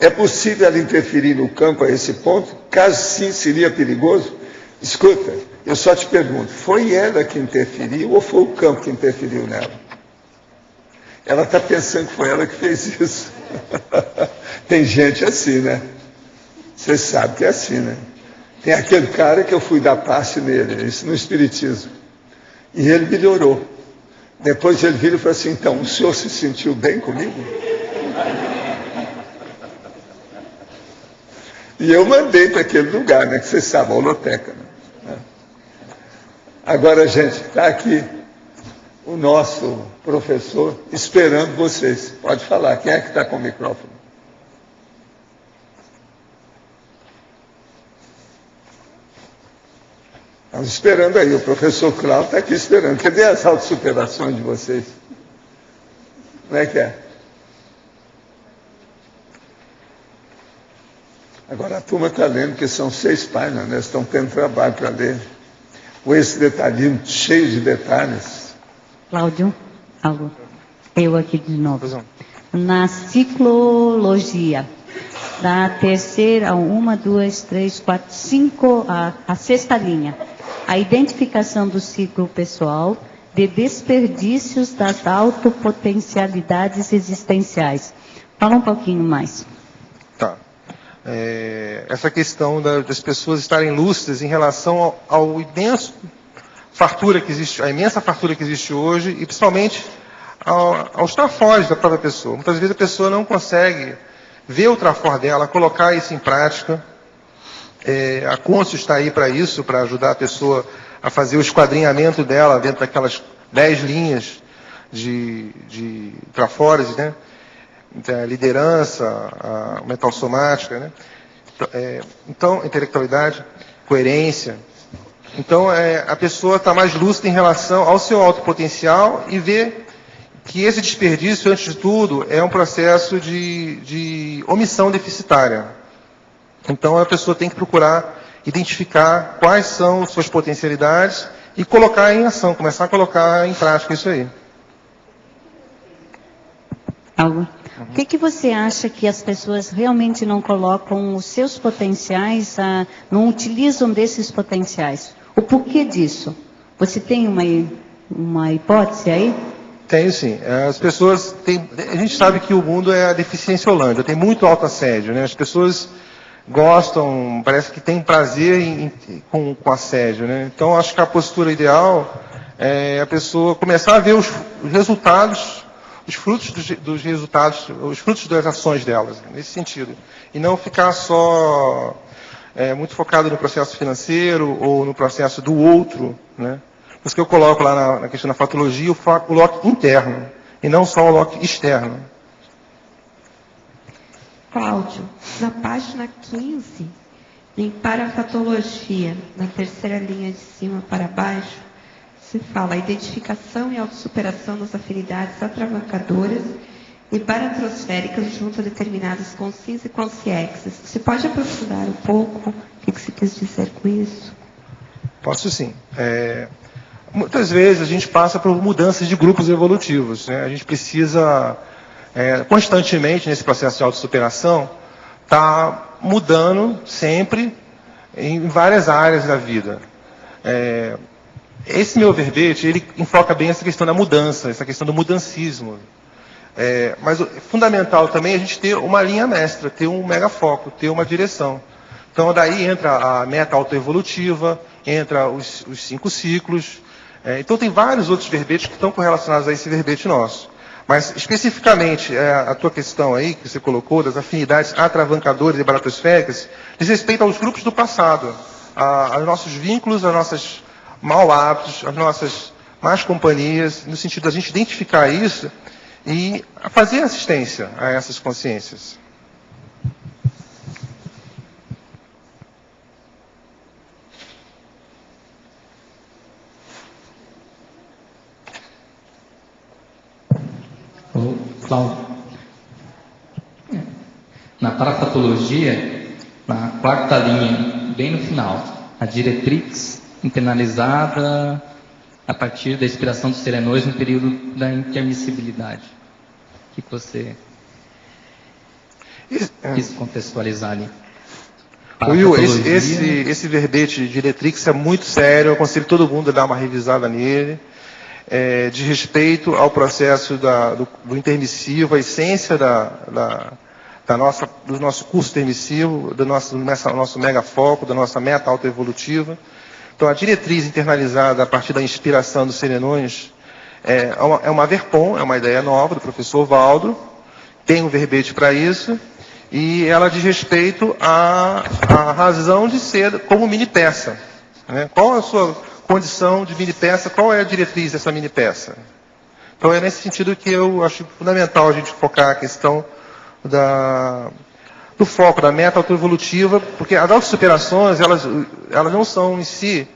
É possível ela interferir no campo a esse ponto? Caso sim, seria perigoso? Escuta, eu só te pergunto, foi ela que interferiu ou foi o campo que interferiu nela? Ela está pensando que foi ela que fez isso. Tem gente assim, né? Você sabe que é assim, né? Tem aquele cara que eu fui dar passe nele, isso no Espiritismo. E ele melhorou. Depois ele vira e falou assim, então, o senhor se sentiu bem comigo? E eu mandei para aquele lugar, né? Que você sabe, a holoteca. Né? Agora, gente, está aqui o nosso professor esperando vocês. Pode falar, quem é que está com o microfone? Estamos esperando aí, o professor Cláudio está aqui esperando. Cadê as autossuperações de vocês? Como é que é? Agora a turma está lendo, porque são 6 páginas, né? Estão tendo trabalho para ler. Com esse detalhinho cheio de detalhes. Cláudio, algo. Eu aqui de novo. Na ciclologia, da terceira, 1, 2, 3, 4, 5, a sexta linha. A identificação do ciclo pessoal de desperdícios das autopotencialidades existenciais. Fala um pouquinho mais. Tá. Essa questão das pessoas estarem lúcidas em relação ao imenso fartura que existe, a imensa fartura que existe hoje e principalmente aos trafores da própria pessoa. Muitas vezes a pessoa não consegue ver o trafor dela, colocar isso em prática. A Consul está aí para isso, para ajudar a pessoa a fazer o esquadrinhamento dela dentro daquelas 10 linhas de trafores, né? A liderança, a mental somática, né? Então, intelectualidade, coerência. Então, a pessoa está mais lúcida em relação ao seu alto potencial e vê que esse desperdício, antes de tudo, é um processo de omissão deficitária. Então, a pessoa tem que procurar identificar quais são suas potencialidades e colocar em ação, começar a colocar em prática isso aí. Algo. O que você acha que as pessoas realmente não colocam os seus potenciais, não utilizam desses potenciais? O porquê disso? Você tem uma hipótese aí? Tenho sim. As pessoas têm... A gente sabe que o mundo é a deficiência holândia, tem muito autoassédio, né? As pessoas gostam, parece que tem prazer com assédio, né? Então, acho que a postura ideal é a pessoa começar a ver os resultados, os frutos dos resultados, os frutos das ações delas, nesse sentido. E não ficar só muito focado no processo financeiro ou no processo do outro, né? Por isso que eu coloco lá na questão da fatologia o lote interno, e não só o lote externo. Cláudio, na página 15, em parafatologia, na terceira linha de cima para baixo, se fala a identificação e autossuperação das afinidades atravancadoras e baratrosféricas junto a determinadas consciências e consciexes. Você pode aprofundar um pouco o que você quis dizer com isso? Posso sim. Muitas vezes a gente passa por mudanças de grupos evolutivos, né? A gente precisa... constantemente nesse processo de autossuperação, está mudando sempre em várias áreas da vida. Esse meu verbete, ele enfoca bem essa questão da mudança, essa questão do mudancismo. Mas é fundamental também a gente ter uma linha mestra, ter um megafoco, ter uma direção. Então daí entra a meta autoevolutiva, entra os 5 ciclos. Então tem vários outros verbetes que estão correlacionados a esse verbete nosso. Mas, especificamente, a tua questão aí, que você colocou, das afinidades atravancadoras e baratosféricas, diz respeito aos grupos do passado, aos nossos vínculos, aos nossos mau hábitos, às nossas más companhias, no sentido de a gente identificar isso e fazer assistência a essas consciências. Cláudio, na parafatologia, na 4ª linha, bem no final, a diretrix internalizada a partir da expiração dos serenões no período da intermissibilidade. O que você... quis contextualizar ali. Will, esse verbete de diretrix é muito sério, eu aconselho todo mundo a dar uma revisada nele. De respeito ao processo do intermissivo, a essência do nosso curso intermissivo, do nosso megafoco, da nossa meta autoevolutiva. Então, a diretriz internalizada a partir da inspiração dos serenões é uma verpom, é uma ideia nova do professor Valdo, tem um verbete para isso, e ela diz respeito à razão de ser como mini peça. Né? Qual a sua condição de mini peça? Qual é a diretriz dessa mini peça? Então é nesse sentido que eu acho fundamental a gente focar a questão do foco da meta autoevolutiva, porque as autossuperações, elas não são em si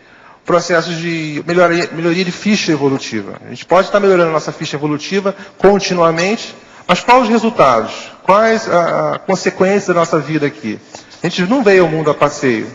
processos de melhoria de ficha evolutiva. A gente pode estar melhorando a nossa ficha evolutiva continuamente, mas quais os resultados? Quais as consequências da nossa vida aqui? A gente não veio ao mundo a passeio.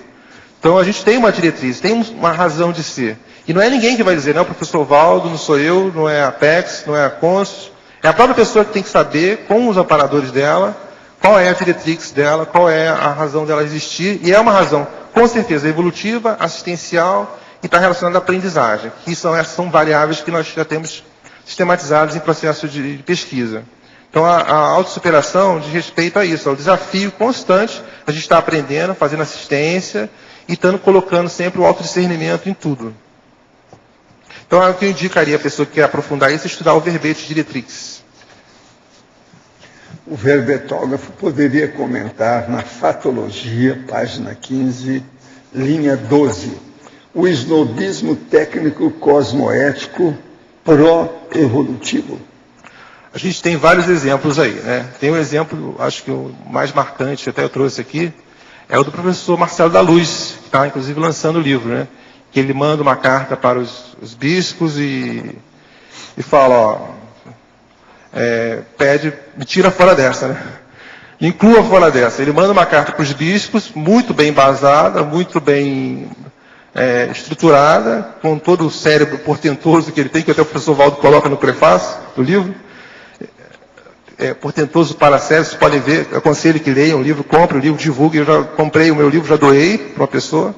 Então a gente tem uma diretriz, tem uma razão de ser. E não é ninguém que vai dizer, não é o professor Valdo, não sou eu, não é a Apex, não é a Cons. É a própria pessoa que tem que saber, com os amparadores dela, qual é a diretrix dela, qual é a razão dela existir. E é uma razão, com certeza, evolutiva, assistencial e está relacionada à aprendizagem. Que essas são variáveis que nós já temos sistematizadas em processo de pesquisa. Então, a autossuperação diz respeito a isso, ao desafio constante, a gente está aprendendo, fazendo assistência e estando colocando sempre o autodiscernimento em tudo. Então, é o que eu indicaria a pessoa que quer aprofundar isso, é estudar o verbete diretrix. O verbetógrafo poderia comentar na Fatologia, página 15, linha 12, o snobismo técnico cosmoético pró-evolutivo. A gente tem vários exemplos aí, né? Tem um exemplo, acho que o mais marcante, até eu trouxe aqui, é o do professor Marcelo da Luz, que está, inclusive, lançando o livro, né? Que ele manda uma carta para os bispos e fala, pede, me tira fora dessa, né? Me inclua fora dessa. Ele manda uma carta para os bispos, muito bem embasada, muito bem estruturada, com todo o cérebro portentoso que ele tem, que até o professor Valdo coloca no prefácio do livro. Portentoso para cérebro, vocês podem ver, eu aconselho que leiam o livro, comprem o livro, divulguem. Eu já comprei o meu livro, já doei para uma pessoa.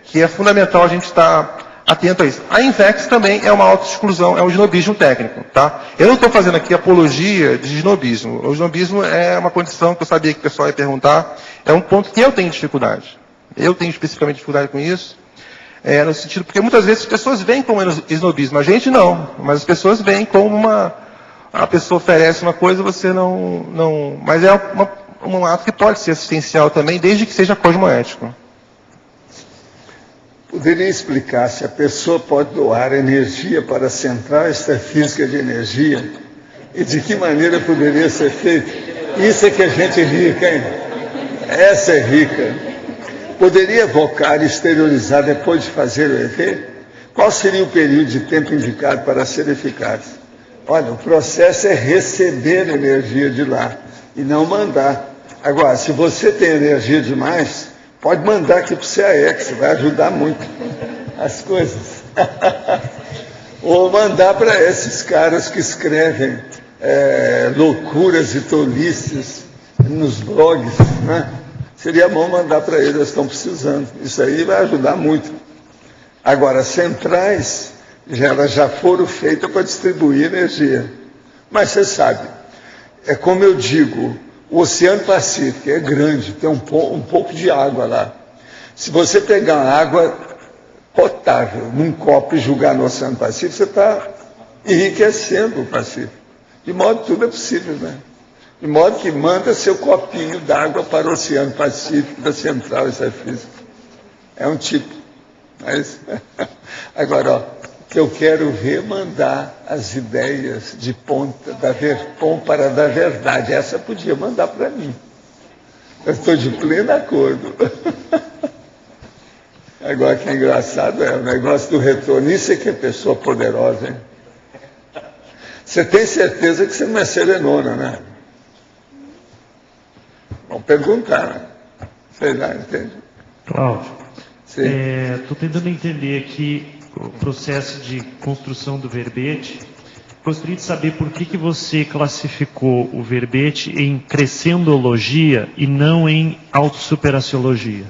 Que é fundamental a gente estar atento a isso. A Invex também é uma autoexclusão, é um snobismo técnico. Tá? Eu não estou fazendo aqui apologia de snobismo. O snobismo é uma condição que eu sabia que o pessoal ia perguntar. É um ponto que eu tenho dificuldade. Eu tenho especificamente dificuldade com isso. No sentido, porque muitas vezes as pessoas veem como snobismo. A gente não, mas as pessoas veem como a pessoa oferece uma coisa, você não... Mas é um ato que pode ser assistencial também, desde que seja cosmoético. Poderia explicar se a pessoa pode doar energia para a central extrafísica de energia e de que maneira poderia ser feito? Isso é que a gente é rica, hein? Essa é rica. Poderia evocar e exteriorizar depois de fazer o EV? Qual seria o período de tempo indicado para ser eficaz? Olha, o processo é receber energia de lá e não mandar. Agora, se você tem energia demais, pode mandar aqui para o CAEX, vai ajudar muito as coisas. Ou mandar para esses caras que escrevem loucuras e tolices nos blogs, né? Seria bom mandar para eles, eles estão precisando. Isso aí vai ajudar muito. Agora, centrais, elas já foram feitas para distribuir energia. Mas você sabe, é como eu digo, o Oceano Pacífico é grande, tem um pouco de água lá. Se você pegar água potável num copo e jogar no Oceano Pacífico, você está enriquecendo o Pacífico. De modo que tudo é possível, né? De modo que manda seu copinho d'água para o Oceano Pacífico da Central Extrafísica. É um tipo. Mas, agora, ó, que eu quero ver mandar as ideias de ponta da Verpom para da verdade. Essa podia mandar para mim. Eu estou de pleno acordo. Agora, que é engraçado é o negócio do retorno. Isso é que é pessoa poderosa, hein? Você tem certeza que você não é serenona, né? Vamos perguntar, né? Sei lá, entende? Cláudio, estou tentando entender aqui o processo de construção do verbete Gostaria de saber por que você classificou o verbete em crescendologia e não em autossuperaciologia.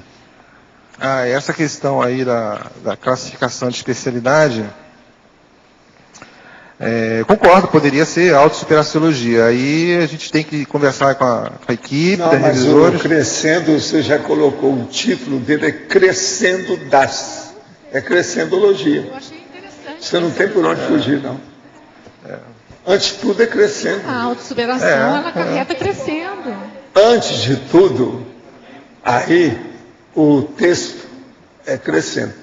Essa questão aí da classificação de especialidade, concordo, poderia ser autossuperaciologia. Aí a gente tem que conversar com a equipe, não, da mas revisores. O crescendo, você já colocou, o título dele é Crescendo das. É crescendologia. Eu achei interessante. Você não tem por onde fugir, não. Antes de tudo é crescendo. A autossuperação, ela acarreta crescendo. Antes de tudo, aí o texto é crescendo.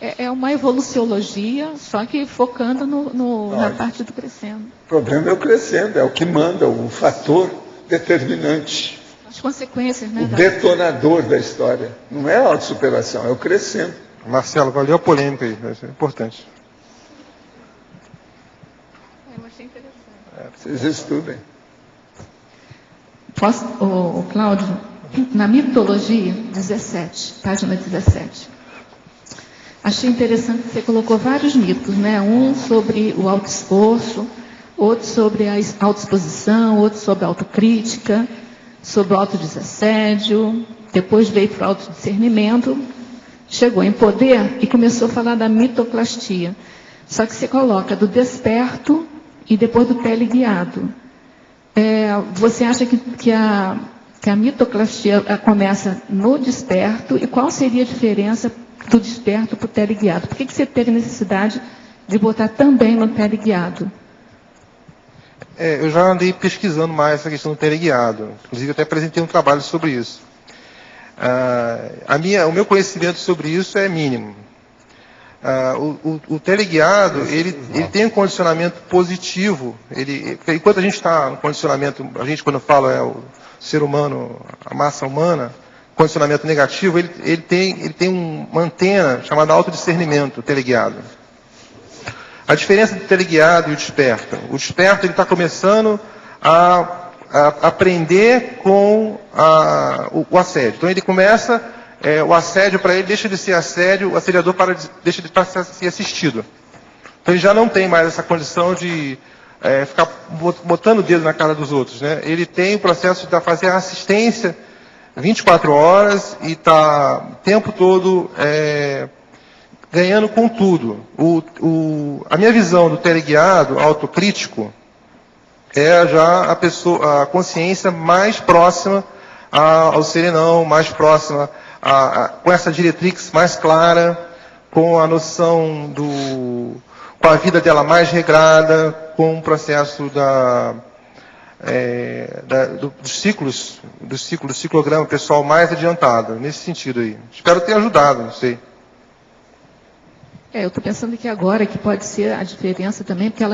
É uma evoluciologia, só que focando na parte do crescendo. O problema é o crescendo, é o que manda, o fator determinante. As consequências, né? O detonador da história. Não é a autossuperação, é o crescendo. Marcelo, valeu a polêmica aí, é importante. Eu achei interessante. Vocês estudem. Cláudio, na mitologia 17, página 17. Achei interessante que você colocou vários mitos, né? Um sobre o autoesforço, outro sobre a autoexposição, outro sobre a autocrítica, sobre o autodesassédio, depois veio para o autodiscernimento, chegou em poder e começou a falar da mitoclastia. Só que você coloca do desperto e depois do teleguiado. Você acha que a mitoclastia começa no desperto e qual seria a diferença do desperto para o teleguiado? Por que você teve necessidade de botar também no teleguiado? Eu já andei pesquisando mais essa questão do teleguiado. Inclusive, até apresentei um trabalho sobre isso. O meu conhecimento sobre isso é mínimo. O teleguiado, ele tem um condicionamento positivo. Enquanto a gente está no condicionamento, a gente quando fala o ser humano, a massa humana, condicionamento negativo, ele tem uma antena chamada autodiscernimento, o teleguiado. A diferença do teleguiado e o desperto. O desperto ele está começando a aprender com o assédio. Então ele começa, o assédio para ele deixa de ser assédio, o assediador deixa de ser assistido. Então ele já não tem mais essa condição de ficar botando o dedo na cara dos outros, né? Ele tem o processo de fazer a assistência 24 horas e está o tempo todo ganhando com tudo. A minha visão do teleguiado autocrítico é já a consciência mais próxima ao serenão, mais próxima com essa diretrix mais clara, com a noção com a vida dela mais regrada, com o processo dos ciclos, do ciclograma pessoal mais adiantado, nesse sentido aí. Espero ter ajudado, não sei. Eu estou pensando que agora que pode ser a diferença também, porque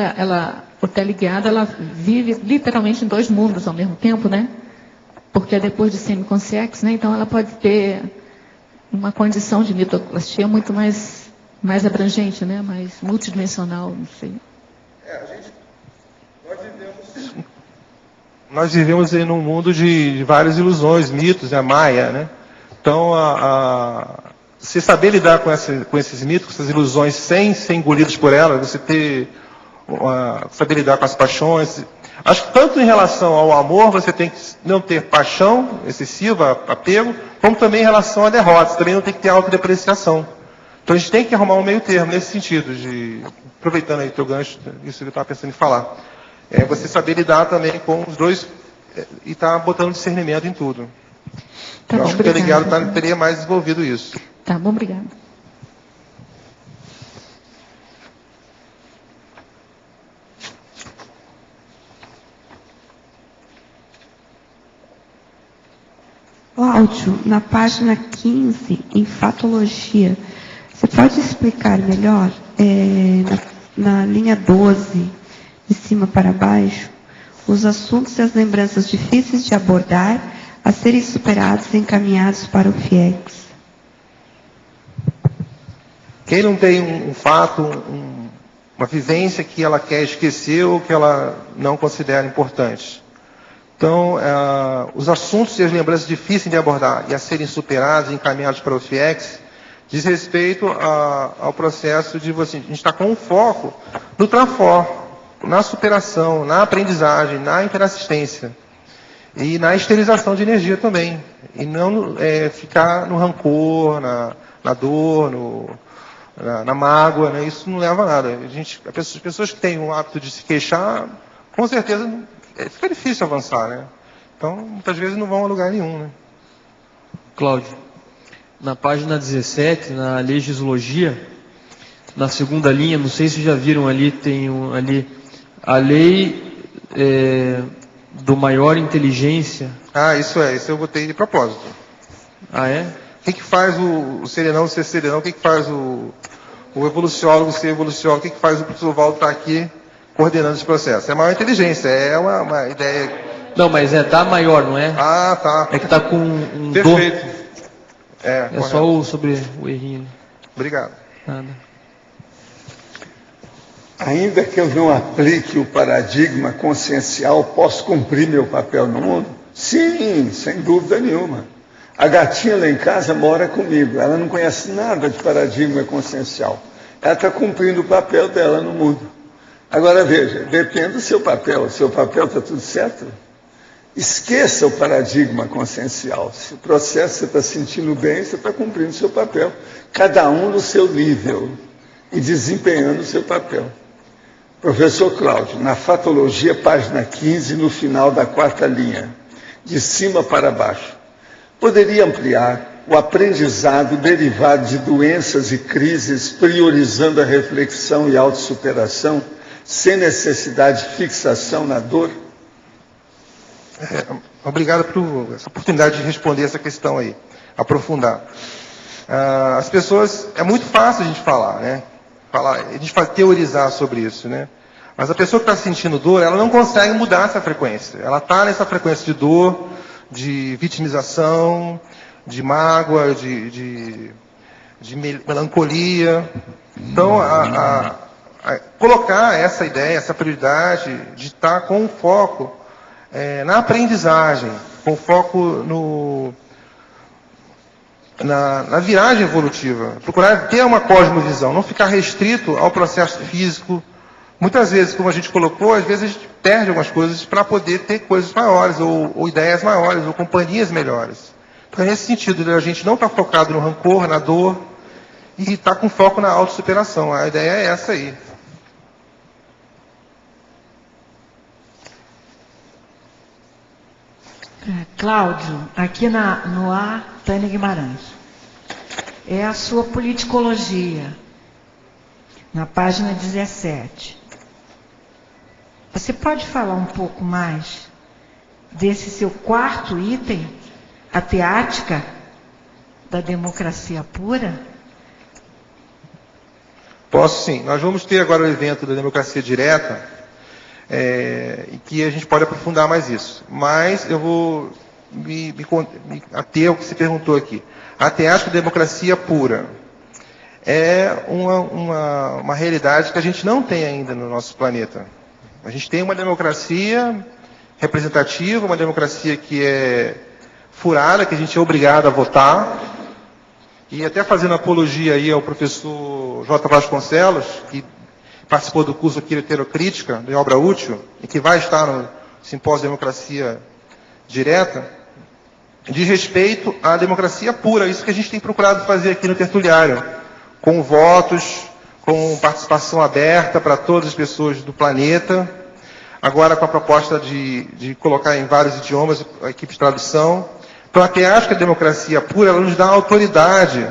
o teleguiado, ela vive literalmente em dois mundos ao mesmo tempo, né? Porque é depois de semiconsciência, né? Então ela pode ter uma condição de mitoclastia muito mais abrangente, né? Mais multidimensional, não sei. Nós vivemos em um mundo de várias ilusões, mitos, a Maia, né? Então, você saber lidar com esses mitos, com essas ilusões, sem ser engolidos por elas, você saber lidar com as paixões. Acho que tanto em relação ao amor, você tem que não ter paixão excessiva, apego, como também em relação à derrota. Você também não tem que ter autodepreciação. Então a gente tem que arrumar um meio termo nesse sentido, aproveitando aí o teu gancho, isso que eu estava pensando em falar. Você saber lidar também com os dois e estar botando discernimento em tudo. Tá bom, acho que o delegado teria mais desenvolvido isso. Tá bom, obrigado. Cláudio, na página 15, em fatologia, você pode explicar melhor, na linha 12, de cima para baixo, os assuntos e as lembranças difíceis de abordar a serem superados e encaminhados para o FIEX? Quem não tem um fato, uma vivência que ela quer esquecer ou que ela não considera importante. Então, os assuntos e as lembranças difíceis de abordar e a serem superados e encaminhados para o FIEX diz respeito ao processo de a gente estar com um foco no Trafor. na superação, na aprendizagem, na interassistência e na esterilização de energia também. E não ficar no rancor, na dor, na mágoa, né? Isso não leva a nada. As pessoas que têm o hábito de se queixar, com certeza fica difícil avançar, né? Então, muitas vezes não vão a lugar nenhum, né? Cláudio, na página 17, na legislogia, na segunda linha, não sei se já viram ali, tem ali a lei do maior inteligência. Ah, isso eu botei de propósito. Ah, é? O que faz o serenão ser serenão? O que faz o evoluciólogo ser evoluciólogo? O que faz o professor Valdo estar aqui coordenando esse processo? É a maior inteligência, é uma ideia... Não, mas é da maior, não é? Ah, tá. É que está com um Perfeito. É só sobre o errinho. Obrigado. Nada. Ainda que eu não aplique o paradigma consciencial, posso cumprir meu papel no mundo? Sim, sem dúvida nenhuma. A gatinha lá em casa mora comigo, ela não conhece nada de paradigma consciencial. Ela está cumprindo o papel dela no mundo. Agora veja, depende do seu papel. O seu papel está tudo certo? Esqueça o paradigma consciencial. Se o processo você está sentindo bem, você está cumprindo o seu papel. Cada um no seu nível e desempenhando o seu papel. Professor Cláudio, na Fatologia, página 15, no final da 4ª linha, de cima para baixo, poderia ampliar o aprendizado derivado de doenças e crises, priorizando a reflexão e autossuperação, sem necessidade de fixação na dor? Obrigado por essa oportunidade de responder essa questão aí, aprofundar. As pessoas, é muito fácil a gente falar, né? A gente teorizar sobre isso, né? Mas a pessoa que está sentindo dor, ela não consegue mudar essa frequência. Ela está nessa frequência de dor, de vitimização, de mágoa, de melancolia. Então, colocar essa ideia, essa prioridade de estar com foco na aprendizagem, com foco na viragem evolutiva. Procurar ter uma cosmovisão, não ficar restrito ao processo físico. Muitas vezes, como a gente colocou, às vezes a gente perde algumas coisas para poder ter coisas maiores, ou ideias maiores, ou companhias melhores. Então, nesse sentido, a gente não está focado no rancor, na dor, e está com foco na autossuperação. A ideia é essa aí. Cláudio, aqui no ar, Tânia Guimarães. É a sua politicologia, na página 17. Você pode falar um pouco mais desse seu 4º item, a teática da democracia pura? Posso sim. Nós vamos ter agora o evento da democracia direta, e que a gente pode aprofundar mais isso. Mas eu vou me ater ao que se perguntou aqui. A teática da democracia pura é uma realidade que a gente não tem ainda no nosso planeta. A gente tem uma democracia representativa, uma democracia que é furada, que a gente é obrigado a votar. E até fazendo apologia aí ao professor J. Vasconcelos, que participou do curso aqui Heterocrítica, de Obra Útil, e que vai estar no Simpósio Democracia Direta, diz respeito à democracia pura, isso que a gente tem procurado fazer aqui no Tertuliário, com votos, com participação aberta para todas as pessoas do planeta, agora com a proposta de colocar em vários idiomas a equipe de tradução. Então, até acho que a democracia pura, ela nos dá autoridade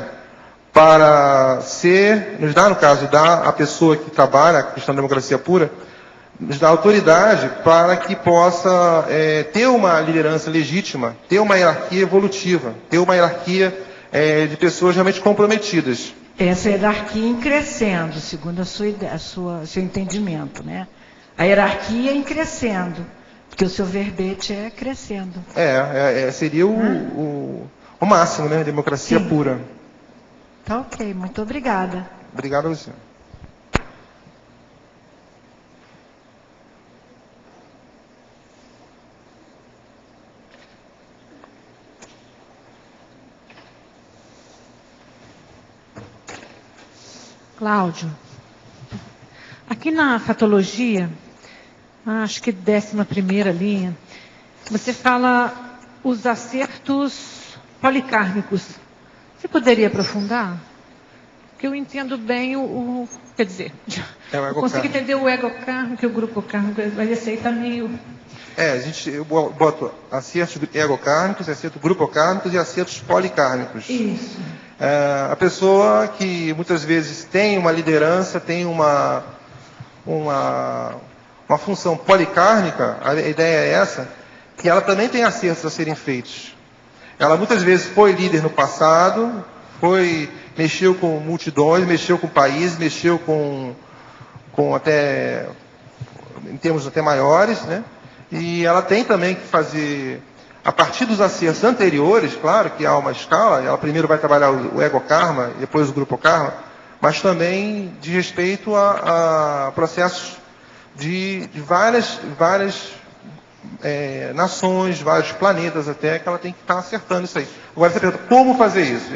para nos dá, no caso, dá a pessoa que trabalha a questão da democracia pura, nos dá autoridade para que possa ter uma liderança legítima, ter uma hierarquia evolutiva, ter uma hierarquia de pessoas realmente comprometidas. Essa hierarquia em crescendo, segundo seu entendimento, né? A hierarquia em crescendo, porque o seu verbete é crescendo. Seria o máximo, né? Democracia Sim. pura. Tá ok, muito obrigada. Obrigado a você. Cláudio, aqui na Fatologia, acho que 11ª linha, você fala os acertos policármicos. Você poderia aprofundar? Porque eu entendo bem quer dizer, eu consigo entender o egocármico e o grupo kármico, mas esse aí está meio... eu boto acertos egocármicos, acertos grupocármicos e acertos policármicos. Isso. A pessoa que muitas vezes tem uma liderança, tem uma função policármica, a ideia é essa, que ela também tem acertos a serem feitos. Ela muitas vezes foi líder no passado, mexeu com multidões, mexeu com países, mexeu com até, em termos até maiores, né? E ela tem também que fazer, a partir dos acertos anteriores, claro que há uma escala, ela primeiro vai trabalhar o ego-karma, depois o grupo-karma, mas também de respeito a processos de várias nações, vários planetas até, que ela tem que estar acertando isso aí. Agora você pergunta, como fazer isso?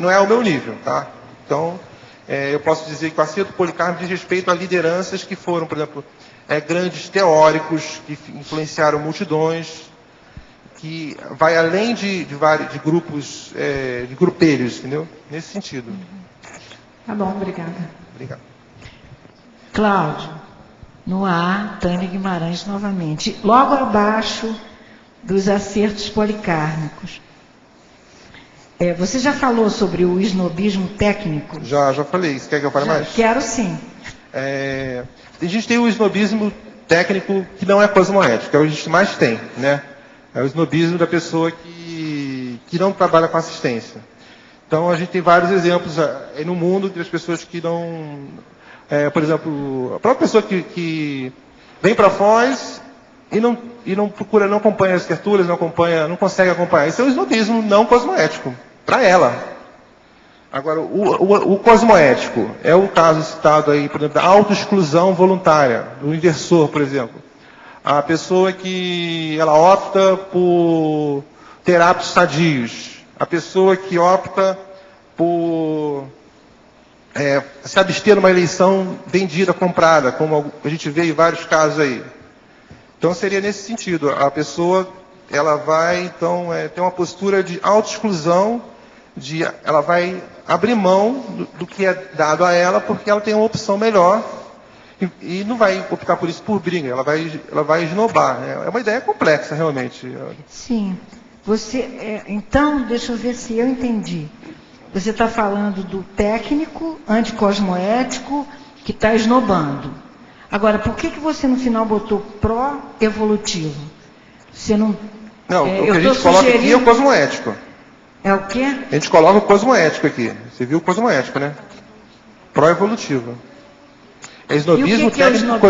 Não é o meu nível, tá? Então, eu posso dizer que o acerto policármico diz respeito a lideranças que foram, por exemplo, grandes teóricos, que influenciaram multidões, que vai além de grupos, de grupelhos, entendeu? Nesse sentido. Tá bom, obrigada. Obrigado. Cláudio, no A, Tânia Guimarães novamente. Logo abaixo dos acertos policármicos. Você já falou sobre o esnobismo técnico? Já falei. Você quer que eu fale mais? Quero sim. A gente tem o esnobismo técnico que não é cosmoético, que é o que a gente mais tem, né? É o esnobismo da pessoa que não trabalha com assistência. Então, a gente tem vários exemplos aí no mundo das pessoas que não... por exemplo, a própria pessoa que vem para Foz e não procura, não acompanha as tertúlias, não consegue acompanhar. Isso é o esnobismo não cosmoético, para ela. Agora, o cosmoético é o caso citado aí, por exemplo, da autoexclusão voluntária, do inversor, por exemplo. A pessoa que ela opta por ter hábitos sadios. A pessoa que opta por se abster numa eleição vendida, comprada, como a gente vê em vários casos aí. Então, seria nesse sentido. A pessoa ela vai, então, ter uma postura de autoexclusão, ela vai abrir mão do que é dado a ela, porque ela tem uma opção melhor e não vai optar por isso por briga, ela vai esnobar. Né? É uma ideia complexa, realmente. Sim. Então, deixa eu ver se eu entendi. Você está falando do técnico, anticosmoético, que está esnobando. Agora, por que você no final botou pró-evolutivo? Você não... Não, o que a gente coloca aqui é o cosmoético. É o quê? A gente coloca o cosmoético aqui. Você viu o cosmoético, né? Pró-evolutivo. É esnobismo técnico...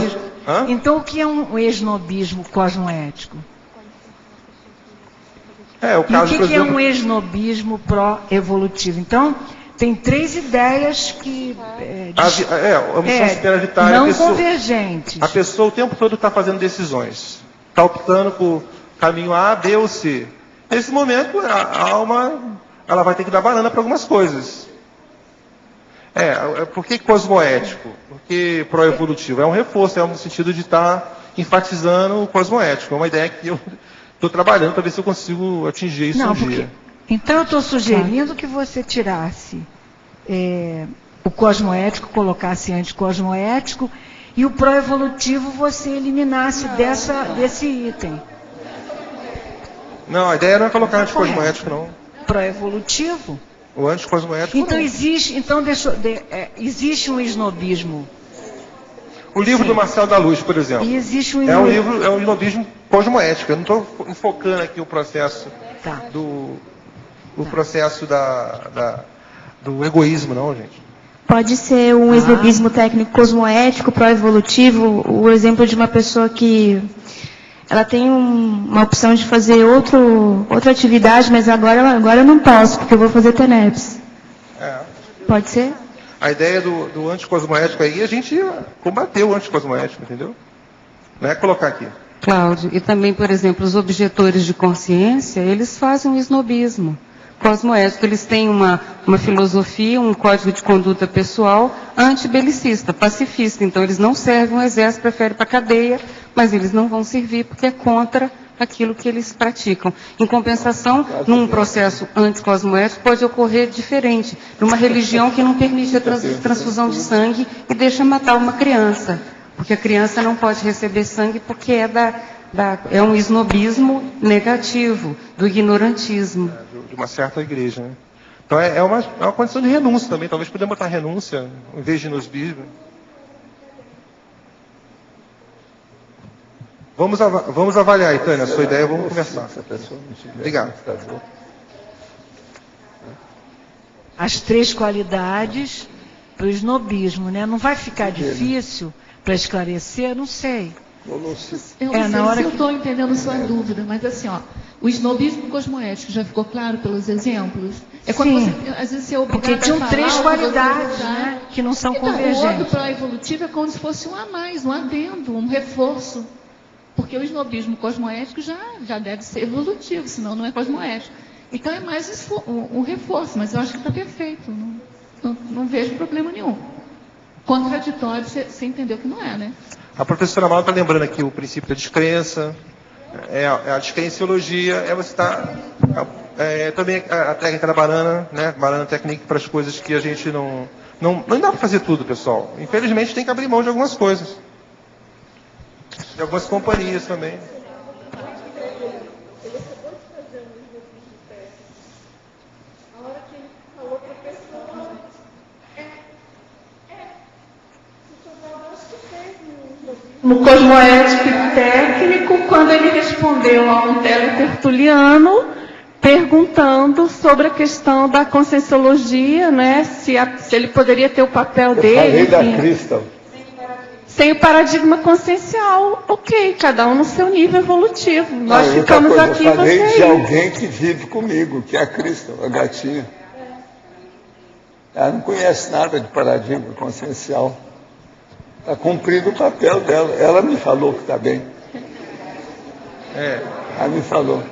Então, o que é um esnobismo cosmoético? O caso, e o que é um esnobismo pró-evolutivo? Então, tem 3 ideias que... a missão superavitária... Não convergentes. A pessoa o tempo todo está fazendo decisões. Está optando por caminho A, B ou C. Nesse momento, a alma ela vai ter que dar banana para algumas coisas. Por que cosmoético? Porque pró-evolutivo? É um reforço, no sentido de estar enfatizando o cosmoético. É uma ideia que eu estou trabalhando para ver se eu consigo atingir isso um dia. Então, eu estou sugerindo que você tirasse o cosmoético, colocasse anticosmoético, e o pró-evolutivo você eliminasse desse item. Não, a ideia não é colocar anticosmoético, não. Pró-evolutivo? O anticosmoético então, não. Existe um esnobismo. O livro do Marcelo da Luz, por exemplo. E existe um é um esnobismo cosmoético. Eu não estou enfocando aqui o processo processo do egoísmo, não, gente. Pode ser um esnobismo técnico cosmoético, pró-evolutivo, o exemplo de uma pessoa que ela tem uma opção de fazer outra atividade, mas agora eu não posso, porque eu vou fazer TENEPS. Pode ser? A ideia do anticosmoético aí, a gente combateu o anticosmoético, entendeu? Não é colocar aqui. Cláudio, e também, por exemplo, os objetores de consciência, eles fazem o esnobismo. cosmoético. Eles têm uma filosofia, um código de conduta pessoal antibelicista, pacifista. Então, eles não servem o exército, preferem para a cadeia, mas eles não vão servir porque é contra aquilo que eles praticam. Em compensação, num processo anticosmoético, pode ocorrer diferente, numa religião que não permite a transfusão de sangue e deixa matar uma criança, porque a criança não pode receber sangue porque é um esnobismo negativo, do ignorantismo. De uma certa igreja, né? Então é uma condição de renúncia também, talvez podemos botar renúncia em vez de esnobismo. Vamos avaliar, Itânia, a sua ideia, vamos conversar. Obrigado. As 3 qualidades do esnobismo, né? Não vai ficar difícil para esclarecer? Não sei. Eu não sei se eu estou entendendo sua dúvida, mas assim, ó, o esnobismo cosmoético já ficou claro pelos exemplos? É quando Sim, você, às vezes, você é obrigado porque tinham a falar 3 qualidades, né, que não são então, convergentes. O outro pró-evolutivo é como se fosse um a mais, um adendo, um reforço. Porque o esnobismo cosmoético já deve ser evolutivo, senão não é cosmoético. Então é mais um reforço, mas eu acho que está perfeito. Não vejo problema nenhum. Contraditório, você entendeu que não é, né? A professora Mauro está lembrando aqui o princípio da descrença, a descrenciologia, você está... também a técnica da banana, né? Banana técnica para as coisas que a gente não dá para fazer tudo, pessoal. Infelizmente tem que abrir mão de algumas coisas. De algumas companhias também. No cosmoético técnico, quando ele respondeu a um teletertuliano, perguntando sobre a questão da conscienciologia, né? Se ele poderia ter o papel dele. Eu falei da Crystal. Sem o paradigma consciencial, ok, cada um no seu nível evolutivo. Nós ficamos aqui, eu falei vocês. de alguém que vive comigo, que é a Crystal, a gatinha. Ela não conhece nada de paradigma consciencial. Está cumprindo o papel dela. Ela me falou que está bem. Ela me falou.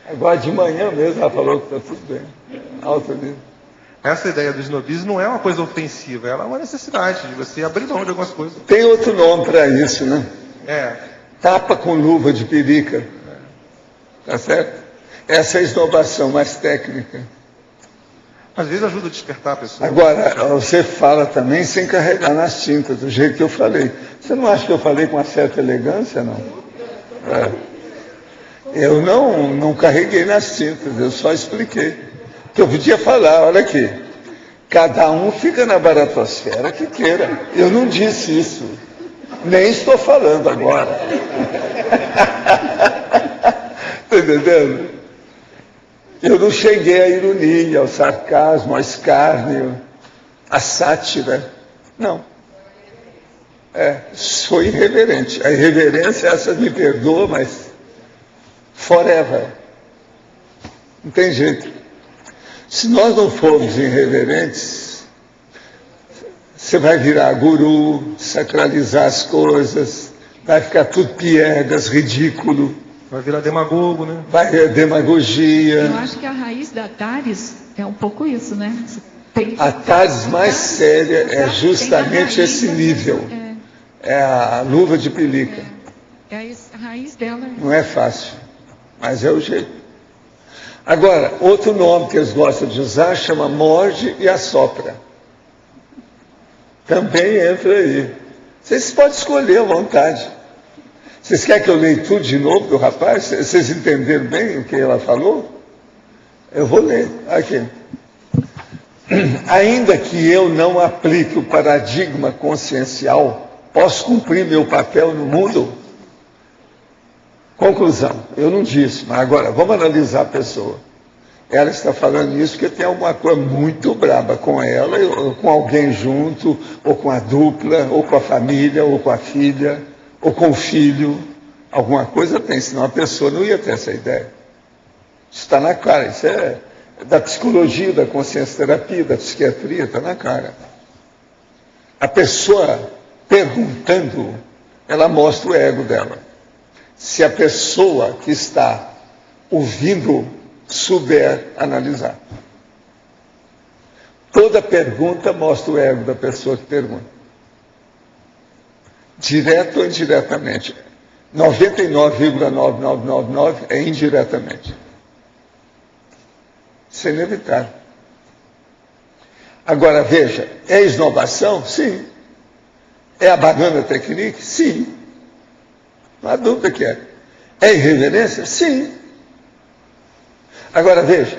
Agora de manhã mesmo ela falou que está tudo bem. Alto nível. Essa ideia do snobismo não é uma coisa ofensiva, ela é uma necessidade de você abrir mão de algumas coisas. Tem outro nome para isso, né? Tapa com luva de perica. Tá certo? Essa é a esnobação mais técnica. Às vezes ajuda a despertar a pessoa. Agora, você fala também sem carregar nas tintas, do jeito que eu falei. Você não acha que eu falei com uma certa elegância, não? Eu não carreguei nas tintas, eu só expliquei. Que eu podia falar, olha aqui, cada um fica na baratosfera que queira. Eu não disse isso, nem estou falando agora. Está entendendo? Eu não cheguei à ironia, ao sarcasmo, ao escárnio, à sátira. Não. Sou irreverente. A irreverência, essa me perdoa, mas forever. Não tem jeito. Se nós não formos irreverentes, você vai virar guru, sacralizar as coisas, vai ficar tudo piegas, ridículo. Vai virar demagogo, né? Vai ter demagogia. Eu acho que a raiz da TARES é um pouco isso, né? A TARES mais séria é justamente esse nível. É a luva de pelica. A raiz dela. Não é fácil, mas é o jeito. Agora, outro nome que eles gostam de usar chama morde e assopra. Também entra aí. Vocês podem escolher à vontade. Vocês querem que eu leia tudo de novo do rapaz? Vocês entenderam bem o que ela falou? Eu vou ler. Aqui. Ainda que eu não aplique o paradigma consciencial, posso cumprir meu papel no mundo? Conclusão. Eu não disse, mas agora vamos analisar a pessoa. Ela está falando isso porque tem alguma coisa muito braba com ela, ou com alguém junto, ou com a dupla, ou com a família, ou com a filha, ou com o filho. Alguma coisa tem, senão a pessoa não ia ter essa ideia. Isso está na cara, isso é da psicologia, da consciência-terapia, da psiquiatria, está na cara. A pessoa perguntando, ela mostra o ego dela. Se a pessoa que está ouvindo souber analisar. Toda pergunta mostra o ego da pessoa que pergunta. Direto ou indiretamente. 99,9999 é indiretamente. Isso é inevitável. Agora, veja, é esnobação? Sim. É a banana technique? Sim. Não há dúvida que é. É irreverência? Sim. Agora, veja,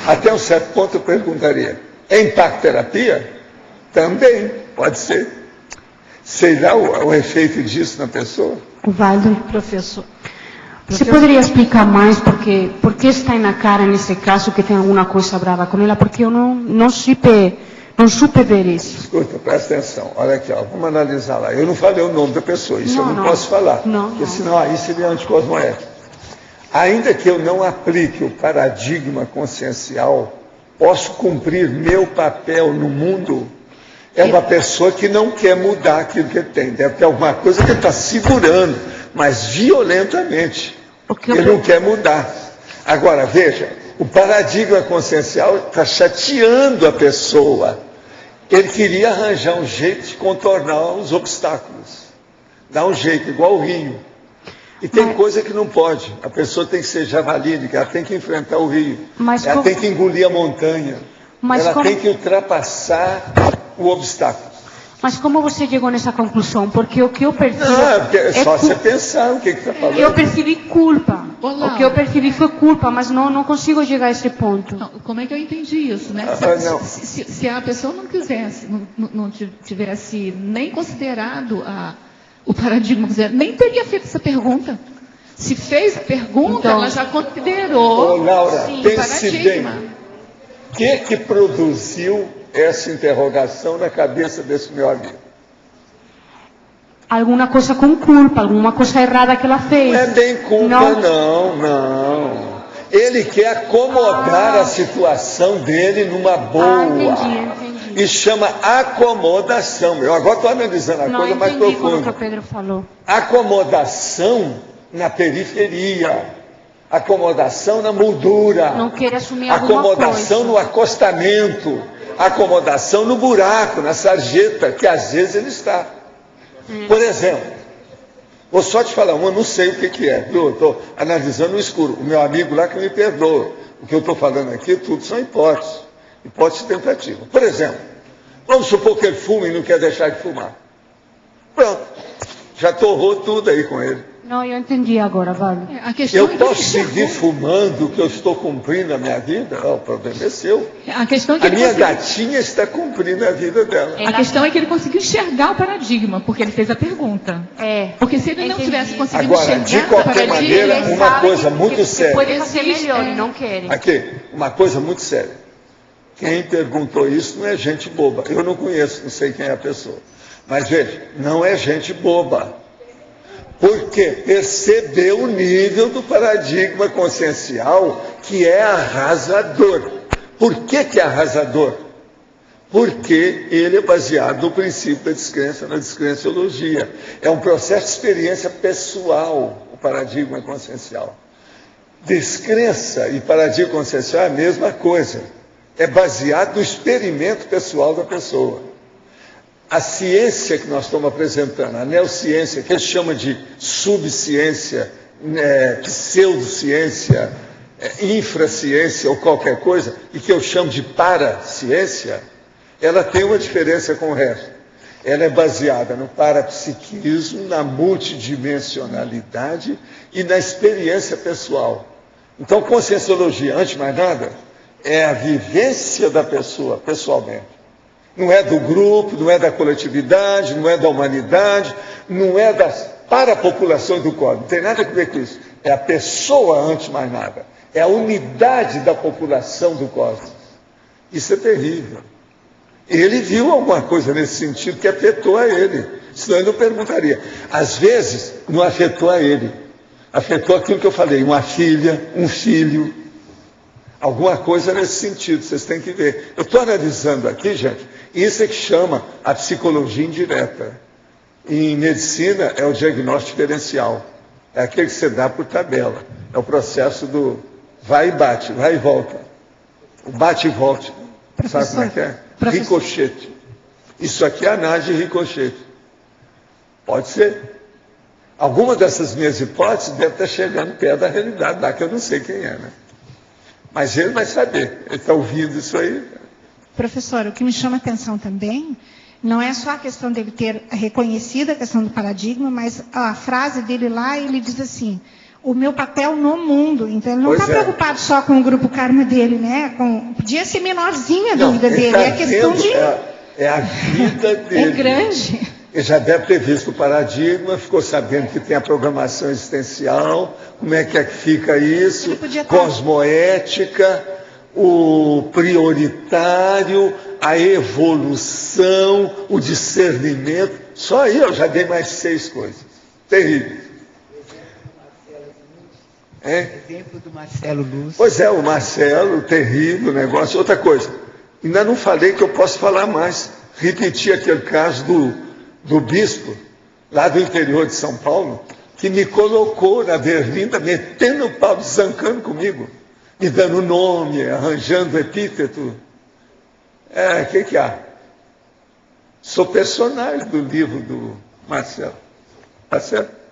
até um certo ponto eu perguntaria, é impacto-terapia? Também, pode ser. Sei lá o efeito disso na pessoa? Valdo, Professor. você poderia explicar mais por que está na cara nesse caso que tem alguma coisa brava com ela? Porque eu não supe ver isso. Escuta, presta atenção. Olha aqui, ó, vamos analisar lá. Eu não falei o nome da pessoa, isso eu não posso falar. Porque senão aí seria anticosmoético. Ainda que eu não aplique o paradigma consciencial, posso cumprir meu papel no mundo. É uma pessoa que não quer mudar aquilo que ele tem. Deve ter alguma coisa que ele está segurando, mas violentamente. Ele não quer mudar. Agora, veja, o paradigma consciencial está chateando a pessoa. Ele queria arranjar um jeito de contornar os obstáculos. Dar um jeito, igual o rio. E tem coisa que não pode. A pessoa tem que ser javalínica, ela tem que enfrentar o rio. Ela tem que engolir a montanha. Ela tem que ultrapassar o obstáculo. Mas como você chegou nessa conclusão? Porque o que eu percebi... É só você pensar o que está falando. Eu percebi culpa. O que eu percebi foi culpa, mas não consigo chegar a esse ponto. Não, como é que eu entendi isso, né? Se a pessoa não quisesse, não tivesse nem considerado o paradigma, nem teria feito essa pergunta. Se fez a pergunta, então, ela já considerou Laura, o pense paradigma. Bem. O que produziu essa interrogação na cabeça desse meu amigo? Alguma coisa com culpa, alguma coisa errada que ela fez. Não é bem culpa, não. Ele quer acomodar a situação dele numa boa. Entendi. E chama acomodação. Eu agora estou analisando a coisa mais profunda. Não, entendi o que o Pedro falou. Acomodação na periferia. Acomodação na moldura. Não quer assumir alguma acomodação coisa. No acostamento. Acomodação no buraco, na sarjeta, que às vezes ele está. Por exemplo, vou só te falar uma, não sei o que é, viu? Eu estou analisando no escuro. O meu amigo lá que me perdoa. O que eu estou falando aqui, tudo são hipóteses. Hipótese tentativa. Por exemplo, vamos supor que ele fuma e não quer deixar de fumar. Pronto. Já torrou tudo aí com ele. Não, eu entendi agora, Valdo. Eu posso seguir fumando o que eu estou cumprindo a minha vida? Não, o problema é seu. A questão é que a minha gatinha está cumprindo a vida dela. A questão é que ele conseguiu enxergar o paradigma, porque ele fez a pergunta. Porque se ele não tivesse conseguido enxergar de qualquer maneira, uma coisa muito séria. Pode fazer melhor, e não querem. Aqui, uma coisa muito séria. Quem perguntou isso não é gente boba. Eu não conheço, não sei quem é a pessoa. Mas veja, não é gente boba. Porque percebeu o nível do paradigma consciencial que é arrasador. Por que é arrasador? Porque ele é baseado no princípio da descrença, na descrenciologia. É um processo de experiência pessoal, o paradigma consciencial. Descrença e paradigma consciencial é a mesma coisa. É baseado no experimento pessoal da pessoa. A ciência que nós estamos apresentando, a neociência, que eles chamam de subciência, pseudociência, infraciência ou qualquer coisa, e que eu chamo de paraciência, ela tem uma diferença com o resto. Ela é baseada no parapsiquismo, na multidimensionalidade e na experiência pessoal. Então, conscienciologia, antes de mais nada, é a vivência da pessoa, pessoalmente. Não é do grupo, não é da coletividade, não é da humanidade, não é para a população do cosmos. Não tem nada a ver com isso. É a pessoa, antes de mais nada. É a unidade da população do cosmos. Isso é terrível. Ele viu alguma coisa nesse sentido que afetou a ele. Senão ele não perguntaria. Às vezes, não afetou a ele. Afetou aquilo que eu falei. Uma filha, um filho. Alguma coisa nesse sentido, vocês têm que ver. Eu estou analisando aqui, gente, isso é que chama a psicologia indireta. Em medicina é o diagnóstico diferencial. É aquele que você dá por tabela. É o processo do vai e bate, vai e volta. O bate e volta. Sabe como é que é? Ricochete. Isso aqui é análise de ricochete. Pode ser. Alguma dessas minhas hipóteses deve estar chegando perto da realidade, lá que eu não sei quem é, né? Mas ele vai saber. Ele está ouvindo isso aí. Professor, o que me chama a atenção também não é só a questão dele ter reconhecido a questão do paradigma, mas a frase dele lá, ele diz assim, o meu papel no mundo. Então, ele não está preocupado só com o grupo karma dele, né? Podia ser menorzinha a dúvida dele. É a questão de... É a vida dele. É grande. Ele já deve ter visto o paradigma, ficou sabendo que tem a programação existencial, como é que fica isso, cosmoética, o prioritário, a evolução, o discernimento. Só aí eu já dei mais 6 coisas. Terrível. Exemplo do Marcelo Luz. Pois é, o Marcelo, terrível negócio. Outra coisa, ainda não falei que eu posso falar mais. Repetir aquele caso do bispo, lá do interior de São Paulo, que me colocou na berlinda, metendo o pau, desancando comigo, me dando nome, arranjando epíteto. O que há? Sou personagem do livro do Marcelo. Tá certo?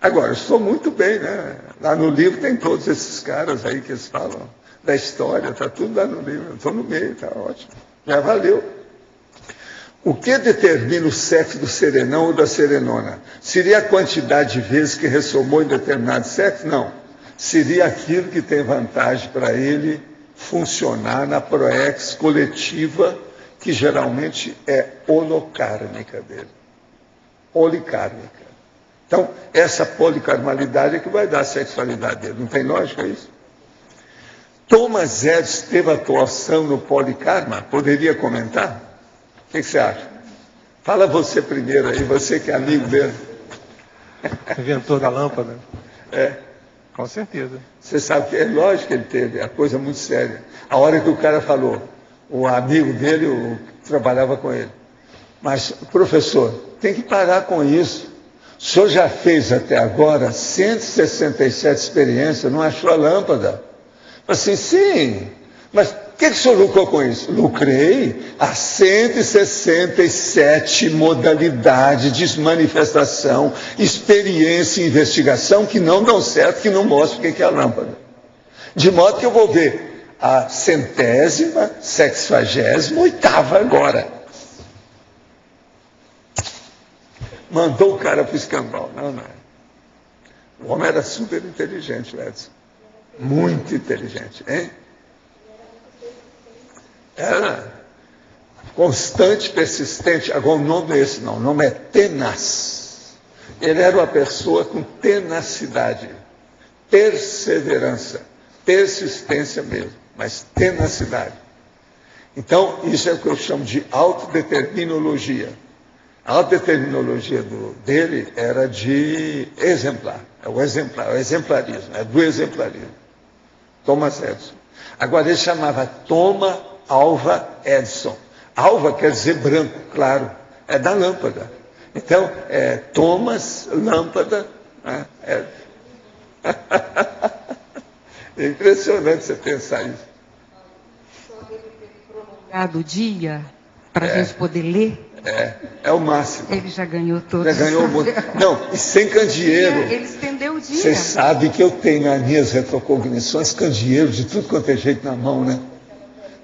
Agora, estou muito bem, né? Lá no livro tem todos esses caras aí que eles falam da história, está tudo lá no livro. Eu estou no meio, está ótimo. Já valeu. O que determina o sexo do serenão ou da serenona? Seria a quantidade de vezes que ressomou em determinado sexo? Não. Seria aquilo que tem vantagem para ele funcionar na proex coletiva, que geralmente é holocármica dele. Policármica. Então, essa policarmalidade é que vai dar a sexualidade dele. Não tem lógica isso? Thomas Edison teve atuação no polikarma? Poderia comentar? O que você acha? Fala você primeiro aí, você que é amigo dele. Inventor da lâmpada. Com certeza. Você sabe que é lógico que ele teve, é coisa muito séria. A hora que o cara falou, o amigo dele, o que trabalhava com ele. Mas, professor, tem que parar com isso. O senhor já fez até agora 167 experiências, não achou a lâmpada? Assim, sim, mas o que o senhor lucrou com isso? Lucrei as 167 modalidades de manifestação, experiência e investigação que não dão certo, que não mostram o que é a lâmpada. De modo que eu vou ver a 168ª agora. Mandou o cara para o escambau. Não. O homem era super inteligente, Edson. Muito inteligente, hein? Era constante, persistente. Agora o nome não é esse, não. O nome é tenaz. Ele era uma pessoa com tenacidade, perseverança, persistência mesmo, mas tenacidade. Então, isso é o que eu chamo de autodeterminologia. A autodeterminologia dele era de exemplar. É o exemplar, o exemplarismo, é do exemplarismo. Thomas Edison. Agora ele chamava Thomas Alva Edison. Alva quer dizer branco, claro. É da lâmpada. Então, é Thomas Lâmpada. Né? É impressionante você pensar isso. Só dele ter prolongado o dia para a gente poder ler. É o máximo. Ele já ganhou todos. Já ganhou muito. Não, e sem candeeiro. Ele estendeu o dia. Você sabe que eu tenho nas minhas retrocognições candeeiro de tudo quanto é jeito na mão, né?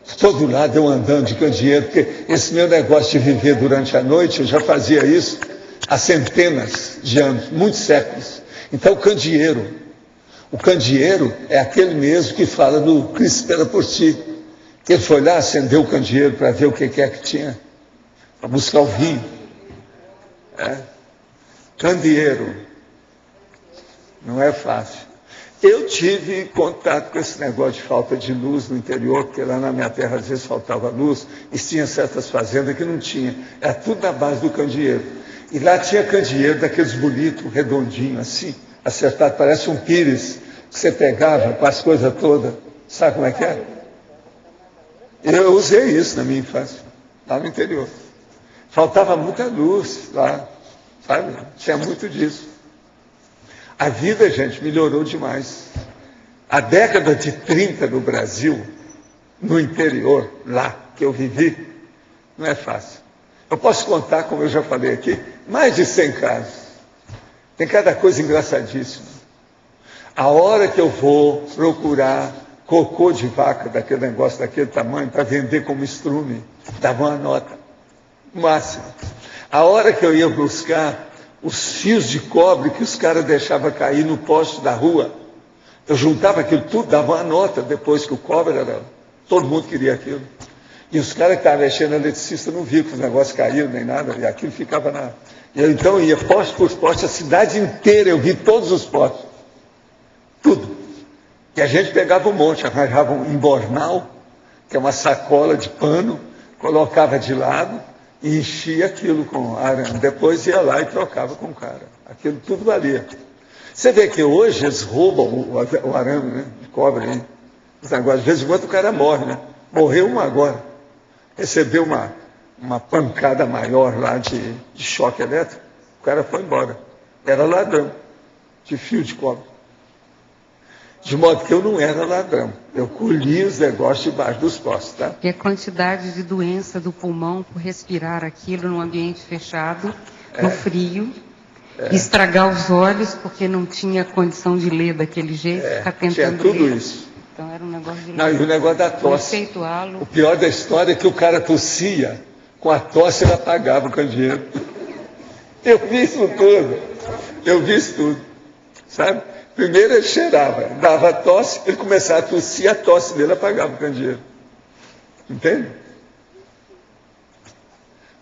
De todo lado eu andando de candeeiro, porque esse meu negócio de viver durante a noite, eu já fazia isso há centenas de anos, muitos séculos. Então, o candeeiro é aquele mesmo que fala do Cristo espera por ti. Ele foi lá, acendeu o candeeiro para ver o que é que tinha. Para buscar o vinho. Candeeiro. Não é fácil. Eu tive contato com esse negócio de falta de luz no interior, porque lá na minha terra às vezes faltava luz, e tinha certas fazendas que não tinha. Era tudo na base do candeeiro. E lá tinha candeeiro daqueles bonitos, redondinhos, assim, acertado, parece um pires, que você pegava com as coisas todas. Sabe como é que é? Eu usei isso na minha infância, lá no interior. Faltava muita luz lá, sabe? Tinha muito disso. A vida, gente, melhorou demais. A década de 30 no Brasil, no interior, lá que eu vivi, não é fácil. Eu posso contar, como eu já falei aqui, mais de 100 casos. Tem cada coisa engraçadíssima. A hora que eu vou procurar cocô de vaca, daquele negócio daquele tamanho, para vender como estrume, dava uma nota máxima. A hora que eu ia buscar os fios de cobre que os caras deixavam cair no poste da rua, eu juntava aquilo tudo, dava uma nota, depois que o cobre era... Todo mundo queria aquilo. E os caras que estavam mexendo, eletricista, não viam que os negócios caíram nem nada, e aquilo ficava na... E eu então ia poste por poste, a cidade inteira, eu vi todos os postes. Tudo. E a gente pegava um monte, arranjava um embornal, que é uma sacola de pano, colocava de lado e enchia aquilo com arame. Depois ia lá e trocava com o cara. Aquilo tudo valia. Você vê que hoje eles roubam o arame, né, de cobre, hein? Agora, de vez em quando o cara morre, né? Morreu um agora. Recebeu uma pancada maior lá de choque elétrico. O cara foi embora. Era ladrão de fio de cobre. De modo que eu não era ladrão. Eu colhia os negócios debaixo dos postes, tá? E a quantidade de doença do pulmão por respirar aquilo num ambiente fechado, no frio, estragar os olhos porque não tinha condição de ler daquele jeito, ficar tentando tinha tudo ler. Isso. Então era um negócio de... Não, e o negócio da tosse. O pior da história é que o cara tossia, com a tosse ele apagava o candeeiro. Eu vi isso tudo. Eu vi isso tudo. Sabe? Primeiro ele cheirava, dava tosse, ele começava a tossir, a tosse dele apagava o candeeiro. Entende?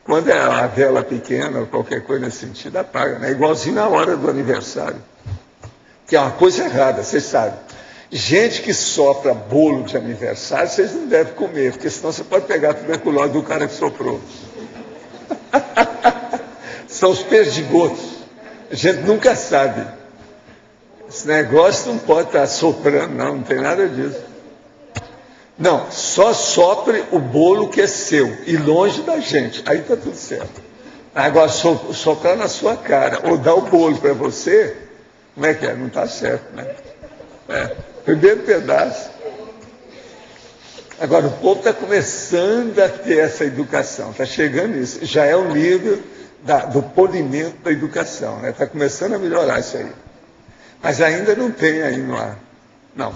Quando é uma vela pequena ou qualquer coisa nesse sentido, apaga, né? Igualzinho na hora do aniversário. Que é uma coisa errada, vocês sabem. Gente que sopra bolo de aniversário, vocês não devem comer, porque senão você pode pegar a tuberculose do cara que soprou. São os perdigotos. A gente nunca sabe. Esse negócio não pode estar soprando, não tem nada disso. Não, só sopre o bolo que é seu e longe da gente, aí está tudo certo. Agora, soprar na sua cara ou dar o bolo para você, como é que é? Não está certo, né? Primeiro pedaço. Agora, o povo está começando a ter essa educação, está chegando nisso, já é o nível do polimento da educação, né? Está começando a melhorar isso aí. Mas ainda não tem aí no ar. Não.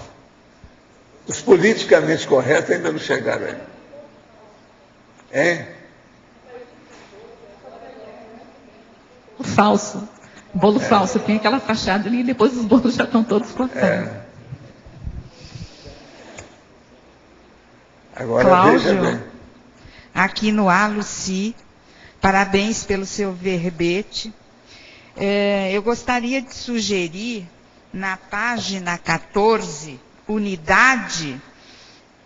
Os politicamente corretos ainda não chegaram aí. Hein? Falso. Bolo falso. Tem aquela fachada ali e depois os bolos já estão todos cortados. Agora Cláudio, veja bem. Aqui no A, Luci, parabéns pelo seu verbete. Eu gostaria de sugerir, na página 14,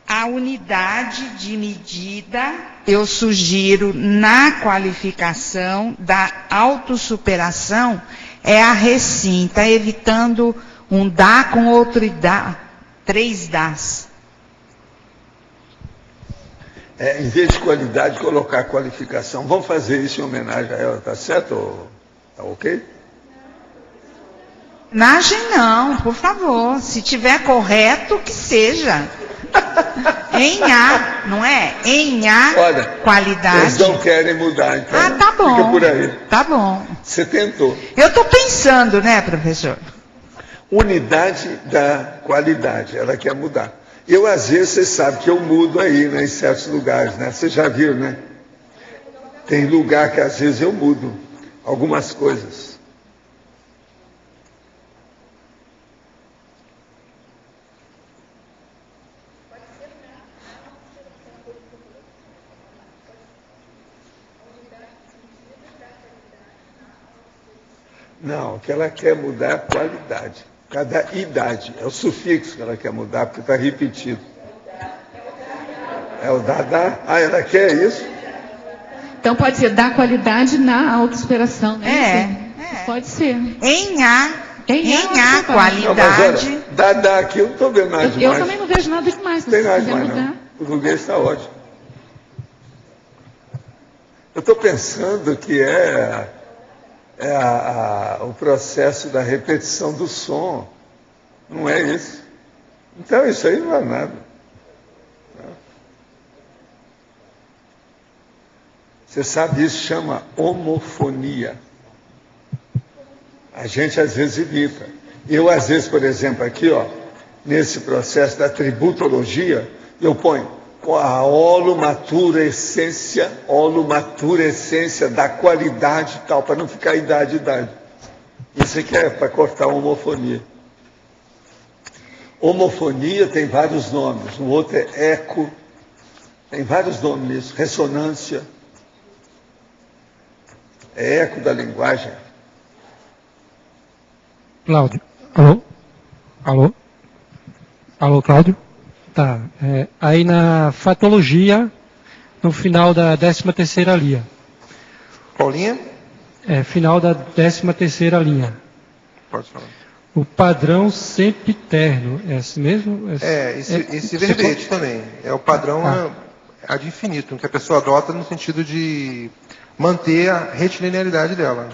a unidade de medida, eu sugiro, na qualificação da autossuperação, é a recinta, evitando um dá com outro dá, 3 dás. Em vez de qualidade, colocar qualificação. Vamos fazer isso em homenagem a ela, tá certo? Tá ok? Homenagem não, por favor. Se tiver correto, que seja. Em A, não é? Em A, olha, qualidade. Eles não querem mudar, então. Ah, tá bom. Fica por aí. Tá bom. Você tentou. Eu estou pensando, né, professor? Unidade da qualidade, ela quer mudar. Eu, às vezes, você sabe que eu mudo aí, né, em certos lugares, né? Você já viu, né? Tem lugar que, às vezes, eu mudo algumas coisas. Não, o que ela quer mudar é a qualidade. Cada idade. É o sufixo que ela quer mudar, porque está repetido. É o dá. Ah, ela quer isso? Então pode ser dar qualidade na autossuperação, né? Pode ser. Em A, qualidade. Não, mas olha, dá aqui, eu não estou vendo nada demais. Eu também não vejo nada demais. Não tem nada demais, não. O português está ótimo. Eu estou pensando que o processo da repetição do som. Não é isso? Então, isso aí não é nada. Você sabe, isso chama homofonia. A gente, às vezes, evita. Eu, às vezes, por exemplo, aqui, ó, nesse processo da tributologia, eu ponho a holomatura essência da qualidade e tal, para não ficar idade. Isso aqui é para cortar a homofonia. Homofonia tem vários nomes, o outro é eco, tem vários nomes nisso, ressonância, é eco da linguagem. Cláudio, alô, Cláudio? Tá, aí na fatologia, no final da 13ª linha. Qual linha? Final da 13ª linha. Pode falar. O padrão sempiterno, é assim mesmo? Esse verbete também. É o padrão ad infinitum, que a pessoa adota no sentido de manter a retilinearidade dela.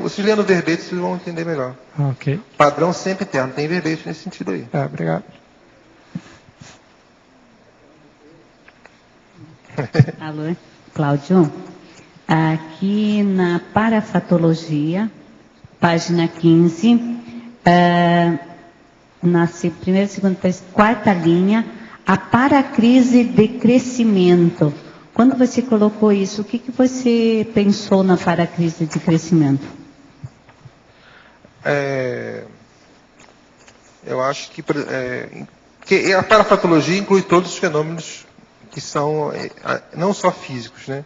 Vocês lendo o verbete, vocês vão entender melhor. Ok. Padrão sempiterno, tem verbete nesse sentido aí. Obrigado. Alô, Cláudio? Aqui na parafatologia, página 15, na primeira, segunda, terceira, quarta linha, a paracrise de crescimento. Quando você colocou isso, o que você pensou na paracrise de crescimento? Eu acho que a parafatologia inclui todos os fenômenos que são não só físicos, né?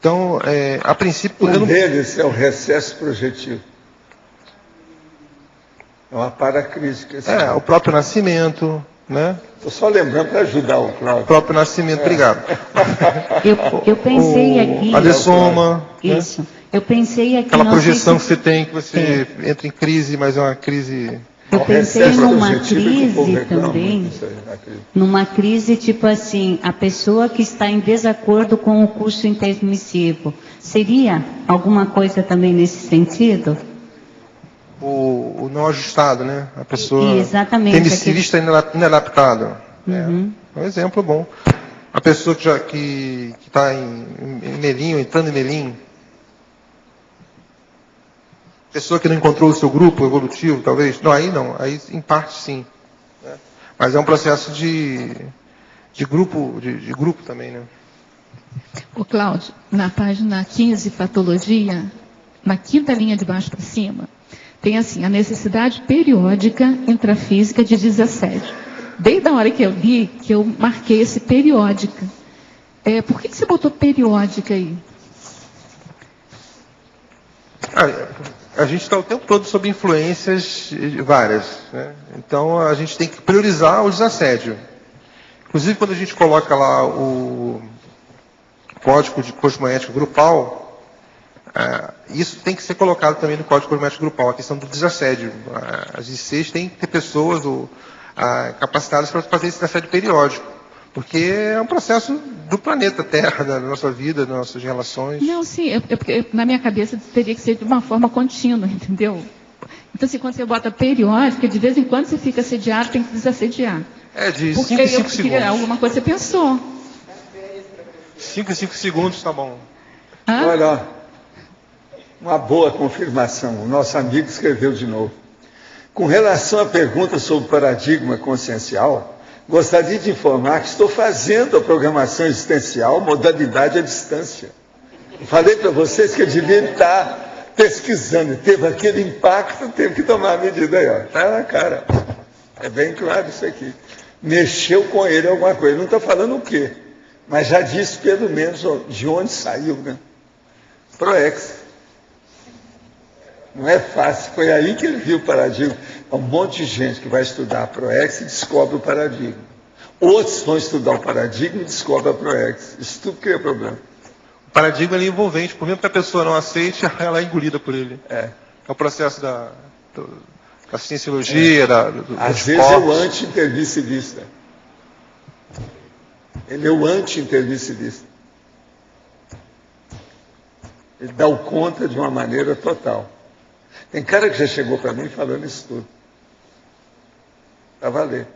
Então, a princípio... Um deles é o recesso projetivo. É uma paracrise. O próprio nascimento, né? Estou só lembrando para ajudar o Cláudio. O próprio nascimento, obrigado. Eu pensei aqui... A dessoma. Isso. Né? Eu pensei aqui... Aquela projeção que você tem, que você entra em crise, mas é uma crise... Eu pensei numa crise também, numa crise tipo assim, a pessoa que está em desacordo com o curso intermissivo. Seria alguma coisa também nesse sentido? O não ajustado, né? A pessoa exatamente, temissivista inadaptada. Uhum. É um exemplo bom. A pessoa que está em melim, entrando em melim. Pessoa que não encontrou o seu grupo evolutivo, talvez. Não, aí em parte sim. Né? Mas é um processo de grupo também, né? Ô Cláudio, na página 15, patologia, na quinta linha de baixo para cima, tem assim, a necessidade periódica intrafísica de desassédio. Desde a hora que eu li, que eu marquei esse periódica. Por que você botou periódica aí? A gente está o tempo todo sob influências várias, né? Então a gente tem que priorizar o desassédio. Inclusive quando a gente coloca lá o código de cosmoética grupal, isso tem que ser colocado também no código cosmoético grupal, a questão do desassédio. As ICs têm que ter pessoas capacitadas para fazer esse desassédio periódico. Porque é um processo do planeta Terra, da nossa vida, das nossas relações. Não, sim, porque na minha cabeça teria que ser de uma forma contínua, entendeu? Então, assim, quando você bota periódica, de vez em quando você fica assediado, tem que desassediar. De 5 em 5 segundos. Alguma coisa você pensou. 5 em 5 segundos, tá bom. Olha, uma boa confirmação. O nosso amigo escreveu de novo. Com relação à pergunta sobre o paradigma consciencial, gostaria de informar que estou fazendo a programação existencial, modalidade à distância. Falei para vocês que eu devia estar pesquisando, teve aquele impacto, teve que tomar a medida aí, ó. Está na cara. É bem claro isso aqui. Mexeu com ele alguma coisa. Não está falando o quê, mas já disse pelo menos de onde saiu, né? Proex. Não é fácil, foi aí que ele viu o paradigma. Um monte de gente que vai estudar a Proex e descobre o paradigma. Outros vão estudar o paradigma e descobrem a Proex. Isso tudo cria problema. O paradigma é envolvente, por mesmo que a pessoa não aceite, ela é engolida por ele. É o processo da cienciologia, às vezes é o anti-intermissivista. Ele é o anti-intermissivista. Ele dá o conta de uma maneira total. Tem cara que já chegou para mim falando isso tudo. Para valer.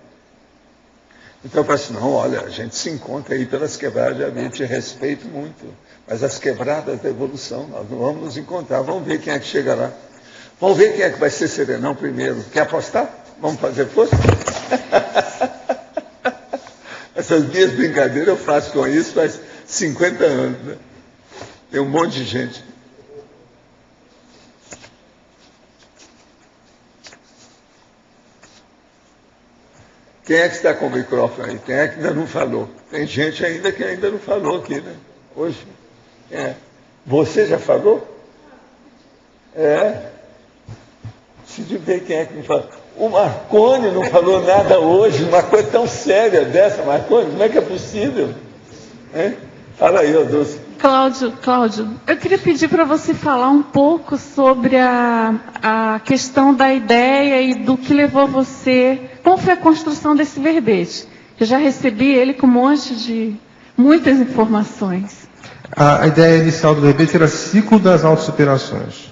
Então eu falei assim, não, olha, a gente se encontra aí pelas quebradas, eu te respeito muito, mas as quebradas da evolução, nós não vamos nos encontrar, vamos ver quem é que chega lá. Vamos ver quem é que vai ser serenão primeiro. Quer apostar? Vamos fazer força? Essas minhas brincadeiras eu faço com isso faz 50 anos, né? Tem um monte de gente. Quem é que está com o microfone aí? Quem é que ainda não falou? Tem gente ainda que ainda não falou aqui, né? Hoje. Você já falou? Preciso ver quem é que não falou. O Marconi não falou nada hoje, uma coisa tão séria dessa, Marconi, como é que é possível? Fala aí, Dulce. Cláudio, eu queria pedir para você falar um pouco sobre a questão da ideia e do que levou você, como foi a construção desse verbete. Eu já recebi ele com muitas informações. A ideia inicial do verbete era ciclo das autossuperações.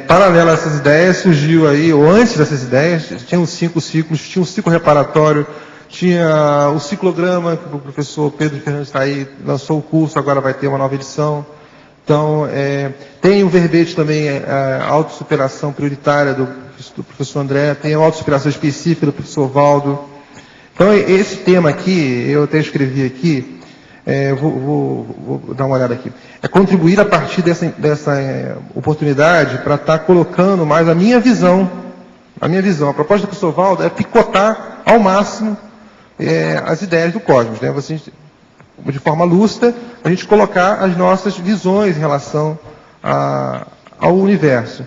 Paralelo a essas ideias, surgiu aí, ou antes dessas ideias, tinham 5 ciclos, tinha um ciclo reparatório, tinha o ciclograma, que o professor Pedro Fernandes está aí, lançou o curso, agora vai ter uma nova edição. Então, tem o verbete também, a autossuperação prioritária do professor André, tem a autossuperação específica do professor Valdo. Então, esse tema aqui, eu até escrevi aqui, vou dar uma olhada aqui. É contribuir a partir dessa oportunidade para estar colocando mais a minha visão. A proposta do professor Valdo é picotar ao máximo as ideias do Cosmos, né? Você, de forma lúcida, a gente colocar as nossas visões em relação ao universo.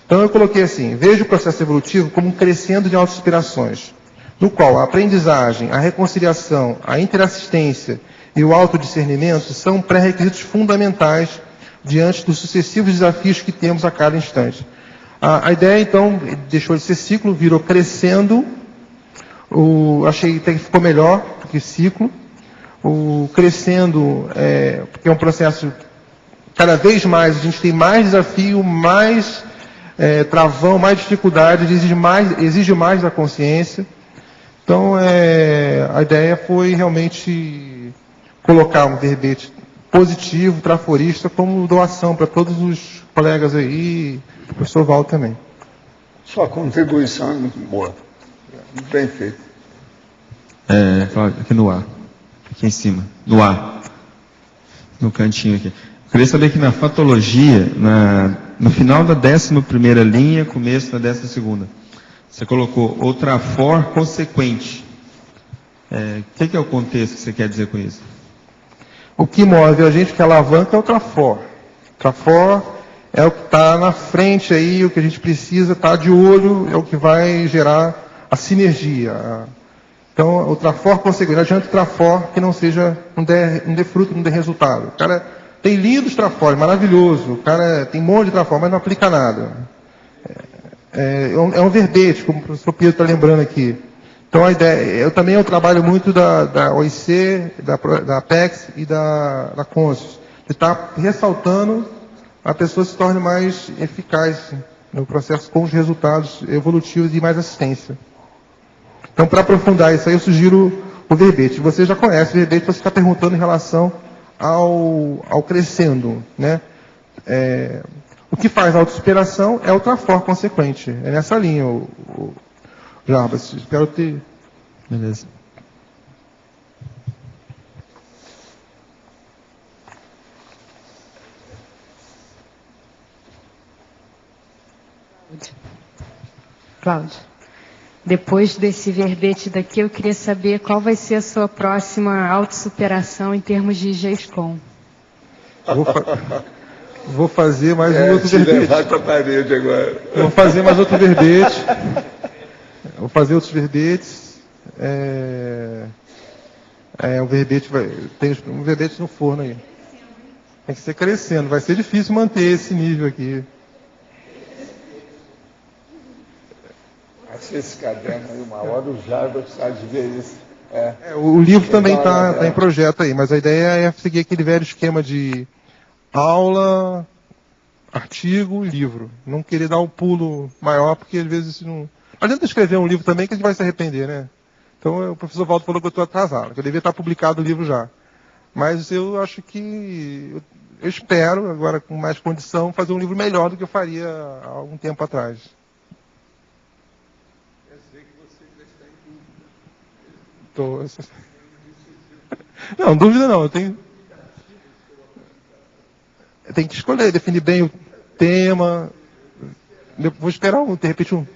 Então eu coloquei assim, vejo o processo evolutivo como um crescendo de autossuperações, no qual a aprendizagem, a reconciliação, a interassistência e o autodiscernimento são pré-requisitos fundamentais diante dos sucessivos desafios que temos a cada instante. A ideia, então, deixou de ser ciclo, virou crescendo. Achei até que ficou melhor do que ciclo. O crescendo, porque é um processo, cada vez mais, a gente tem mais desafio, mais travão, mais dificuldade, exige mais da consciência. Então, a ideia foi realmente colocar um verbete positivo, traforista, como doação para todos os colegas aí, o professor Valdo também. Sua contribuição é muito boa. Muito bem feito. Cláudio, aqui no ar. Aqui em cima. No ar. No cantinho aqui. Eu queria saber que na fatologia, no final da 11ª linha, começo da 12ª, você colocou o trafor consequente. O que é o contexto que você quer dizer com isso? O que move a gente, que alavanca, é o trafor. O trafor é o que está na frente aí, o que a gente precisa estar de olho, é o que vai gerar a sinergia. Então, o trafor consequente, não adianta o trafor que não dê fruto, não dê resultado. O cara tem lindos trafores, maravilhoso, o cara tem um monte de trafor, mas não aplica nada. É um verbete, como o professor Pedro está lembrando aqui. Então, a ideia, eu também trabalho muito da OIC, da Apex e da Conscius, de estar ressaltando a pessoa se torne mais eficaz no processo com os resultados evolutivos e mais assistência. Então, para aprofundar isso aí, eu sugiro o verbete. Você já conhece o verbete, você está perguntando em relação ao crescendo, né? O que faz a autossuperação é o trafor consequente. É nessa linha, Jarbas. Espero ter... Beleza. Cláudio, depois desse verbete daqui, eu queria saber qual vai ser a sua próxima autossuperação em termos de GESCOM. Vou fazer mais um outro verbete. Levar para a parede agora. Vou fazer mais outro verbete. Vou fazer outros verbetes. O verbete tem um verbete no forno aí. Tem que ser crescendo. Vai ser difícil manter esse nível aqui. Achei esse caderno aí uma hora, o Jarbas precisa de ver isso. O livro também está em projeto aí, mas a ideia é seguir aquele velho esquema de aula, artigo e livro. Não querer dar um pulo maior, porque às vezes não adianta escrever um livro também que a gente vai se arrepender, né? Então o professor Valdo falou que eu estou atrasado, que eu devia estar publicado o livro já. Mas eu acho que, eu espero, agora com mais condição, fazer um livro melhor do que eu faria há algum tempo atrás. Quer dizer que você ainda está em dúvida. Não, dúvida não, eu tenho que escolher, definir bem o tema. Vou esperar de repente um.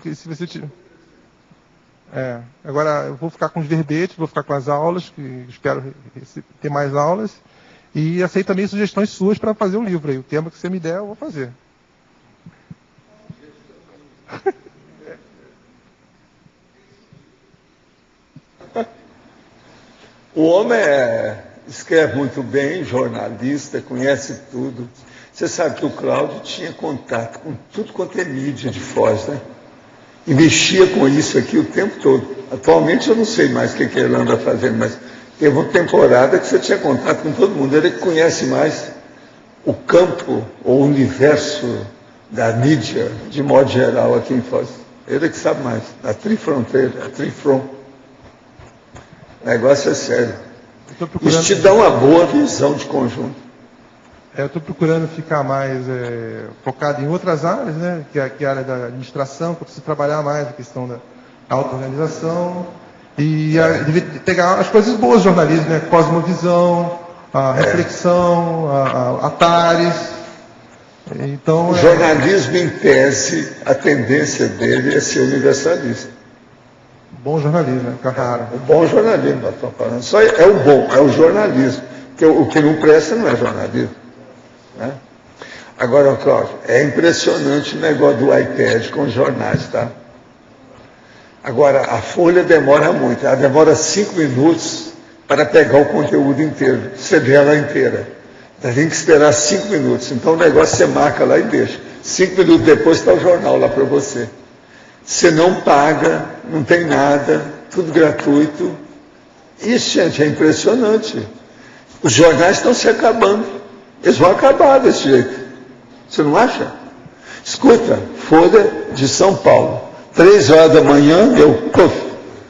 E se você agora eu vou ficar com os verbetes, vou ficar com as aulas, que espero ter mais aulas, e aceito também sugestões suas para fazer o livro aí. O tema que você me der, eu vou fazer. O homem escreve muito bem, jornalista, conhece tudo. Você sabe que o Cláudio tinha contato com tudo quanto é mídia de Foz, né? E mexia com isso aqui o tempo todo. Atualmente eu não sei mais o que ele anda fazendo, mas teve uma temporada que você tinha contato com todo mundo. Ele que conhece mais o campo, o universo da mídia, de modo geral, aqui em Foz. Ele que sabe mais. A Trifronteira, a Trifron. O negócio é sério. Isso te dá uma boa visão de conjunto. Eu estou procurando ficar mais focado em outras áreas, né? Que é a área da administração, que eu preciso trabalhar mais a questão da auto-organização e pegar as coisas boas do jornalismo, né? Cosmovisão, a reflexão, a Tares. Então, o jornalismo, em tese, a tendência dele é ser universalista. Bom jornalismo, né? Carrara. O bom jornalismo, nós estamos falando. Só é o bom, é o jornalismo. Porque o que não presta não é jornalismo. Né? Agora, Cláudio, é impressionante o negócio do iPad com os jornais, tá? Agora, a Folha demora muito. Ela demora 5 minutos para pegar o conteúdo inteiro. Você vê ela inteira. Então, tem que esperar 5 minutos. Então, o negócio você marca lá e deixa. 5 minutos depois está o jornal lá para você. Você não paga, não tem nada, tudo gratuito. Isso, gente, é impressionante. Os jornais estão se acabando. Eles vão acabar desse jeito. Você não acha? Escuta, Folha de São Paulo. 3 horas da manhã,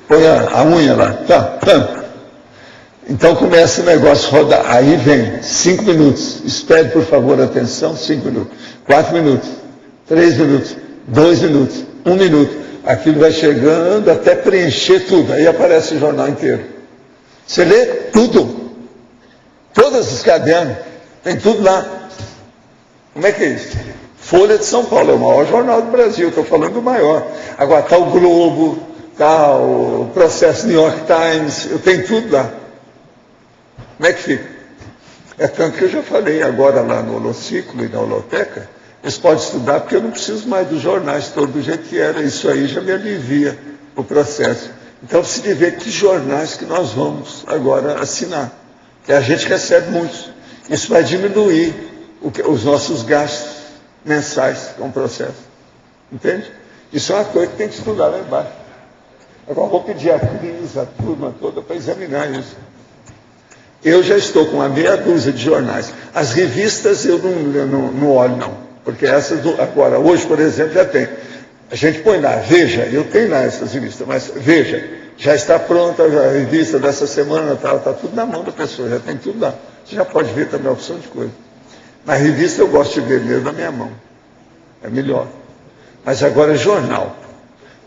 põe a unha lá. Tá. Então começa o negócio a rodar. Aí vem 5 minutos. Espere, por favor, atenção, 5 minutos. 4 minutos. 3 minutos. 2 minutos. 1 minuto. Aquilo vai chegando até preencher tudo. Aí aparece o jornal inteiro. Você lê tudo. Todos os cadernos. Tem tudo lá. Como é que é isso? Folha de São Paulo é o maior jornal do Brasil. Estou falando do maior. Agora está o Globo, está o Processo New York Times. Eu tenho tudo lá. Como é que fica? É tanto que eu já falei agora lá no Holociclo e na Holoteca. Eles podem estudar porque eu não preciso mais dos jornais todos do jeito que era. Isso aí já me alivia o processo. Então precisa ver que jornais que nós vamos agora assinar. Que a gente recebe muitos. Isso vai diminuir os nossos gastos mensais com o processo. Entende? Isso é uma coisa que tem que estudar lá embaixo. Agora vou pedir a Cris, a turma toda, para examinar isso. Eu já estou com uma meia dúzia de jornais. As revistas eu não olho, não. Porque essas, agora, hoje, por exemplo, já tem. A gente põe lá, Veja, eu tenho lá essas revistas, mas Veja, já está pronta a revista dessa semana, está tudo na mão da pessoa, já tem tudo lá. Você já pode ver também a opção de coisa. Na revista eu gosto de ver mesmo na minha mão. É melhor. Mas agora jornal.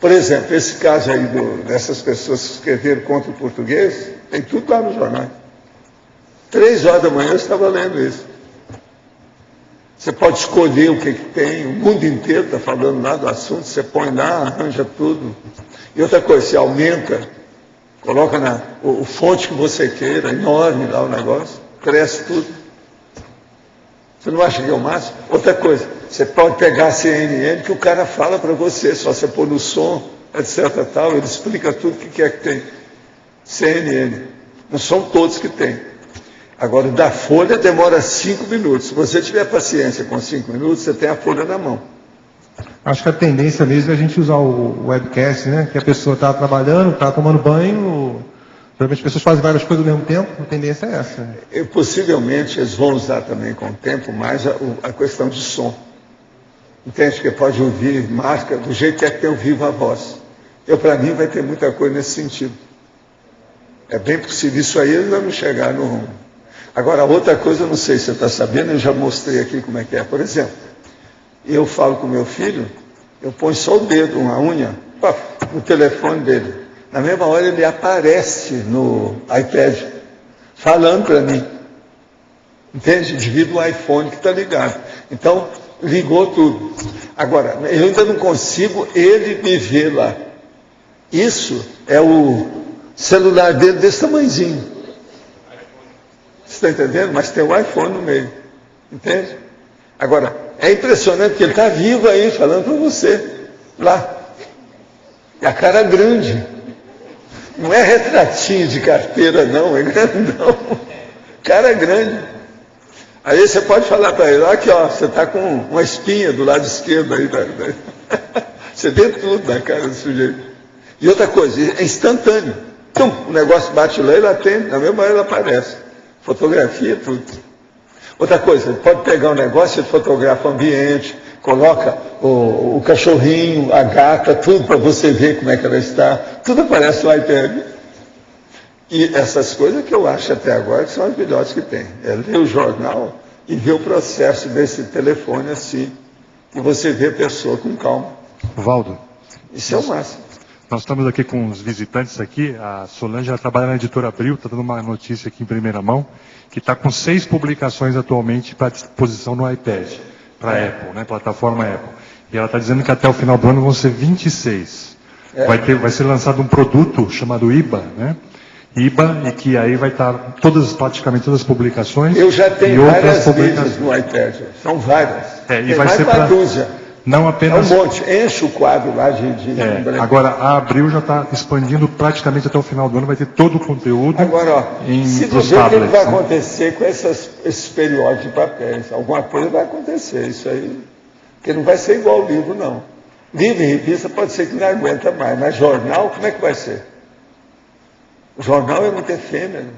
Por exemplo, esse caso aí dessas pessoas que escreveram contra o português, tem tudo lá no jornal. 3 horas da manhã eu estava lendo isso. Você pode escolher o que tem, o mundo inteiro está falando lá do assunto, você põe lá, arranja tudo. E outra coisa, você aumenta, coloca o fonte que você queira, enorme lá o negócio, cresce tudo. Você não acha que é o máximo? Outra coisa, você pode pegar a CNN que o cara fala para você, só você pôr no som, etc. tal, ele explica tudo o que é que tem. CNN. Não são todos que tem. Agora, o da Folha demora 5 minutos. Se você tiver paciência com 5 minutos, você tem a Folha na mão. Acho que a tendência mesmo é a gente usar o webcast, né? Que a pessoa está trabalhando, está tomando banho. Geralmente as pessoas fazem várias coisas ao mesmo tempo, a tendência é essa. E, possivelmente eles vão usar também com o tempo mais a questão de som. Entende? Que pode ouvir marca do jeito que é que tem o viva voz. Para mim, vai ter muita coisa nesse sentido. É bem possível. Isso aí eles vão chegar no rumo. Agora, outra coisa, eu não sei se você está sabendo, eu já mostrei aqui como é que é. Por exemplo, eu falo com meu filho, eu ponho só o dedo, uma unha, no telefone dele. Na mesma hora ele aparece no iPad, falando para mim. Entende? Devido ao iPhone que está ligado. Então, ligou tudo. Agora, eu ainda não consigo ele me ver lá. Isso é o celular dele desse tamanhozinho. Você está entendendo? Mas tem o iPhone no meio. Entende? Agora, é impressionante que ele está vivo aí, falando para você. Lá. E a cara grande. Não é retratinho de carteira, não. É grandão. Cara grande. Aí você pode falar para ele, aqui ó, você está com uma espinha do lado esquerdo aí. Você vê tudo na cara do sujeito. E outra coisa, é instantâneo. Tum, o negócio bate lá e ele atende, na mesma hora ele aparece. Fotografia, tudo. Outra coisa, ele pode pegar um negócio, ele fotografa o ambiente, coloca o cachorrinho, a gata, tudo para você ver como é que ela está. Tudo aparece no iPad. E essas coisas que eu acho até agora que são as melhores que tem. É ler o jornal e ver o processo desse telefone assim. E você vê a pessoa com calma. Valdo. Isso é o máximo. Nós estamos aqui com os visitantes aqui. A Solange ela trabalha na Editora Abril, está dando uma notícia aqui em primeira mão, que está com 6 publicações atualmente para disposição no iPad, para a Apple, né, plataforma Apple. E ela está dizendo que até o final do ano vão ser 26. Vai ser lançado um produto chamado IBA, né? IBA, e que aí vai estar praticamente todas as publicações. Eu já tenho várias mídias no iPad, são várias. E vai ser para não apenas. É um monte, enche o quadro lá de agora, a Abril já está expandindo praticamente até o final do ano, vai ter todo o conteúdo. Agora, ó, se dos ver tablets, o que vai né? acontecer com esses periódicos de papéis, alguma coisa vai acontecer, isso aí, porque não vai ser igual ao livro, não. Livro e revista pode ser que não aguenta mais, mas jornal, como é que vai ser? O jornal é muito efêmero.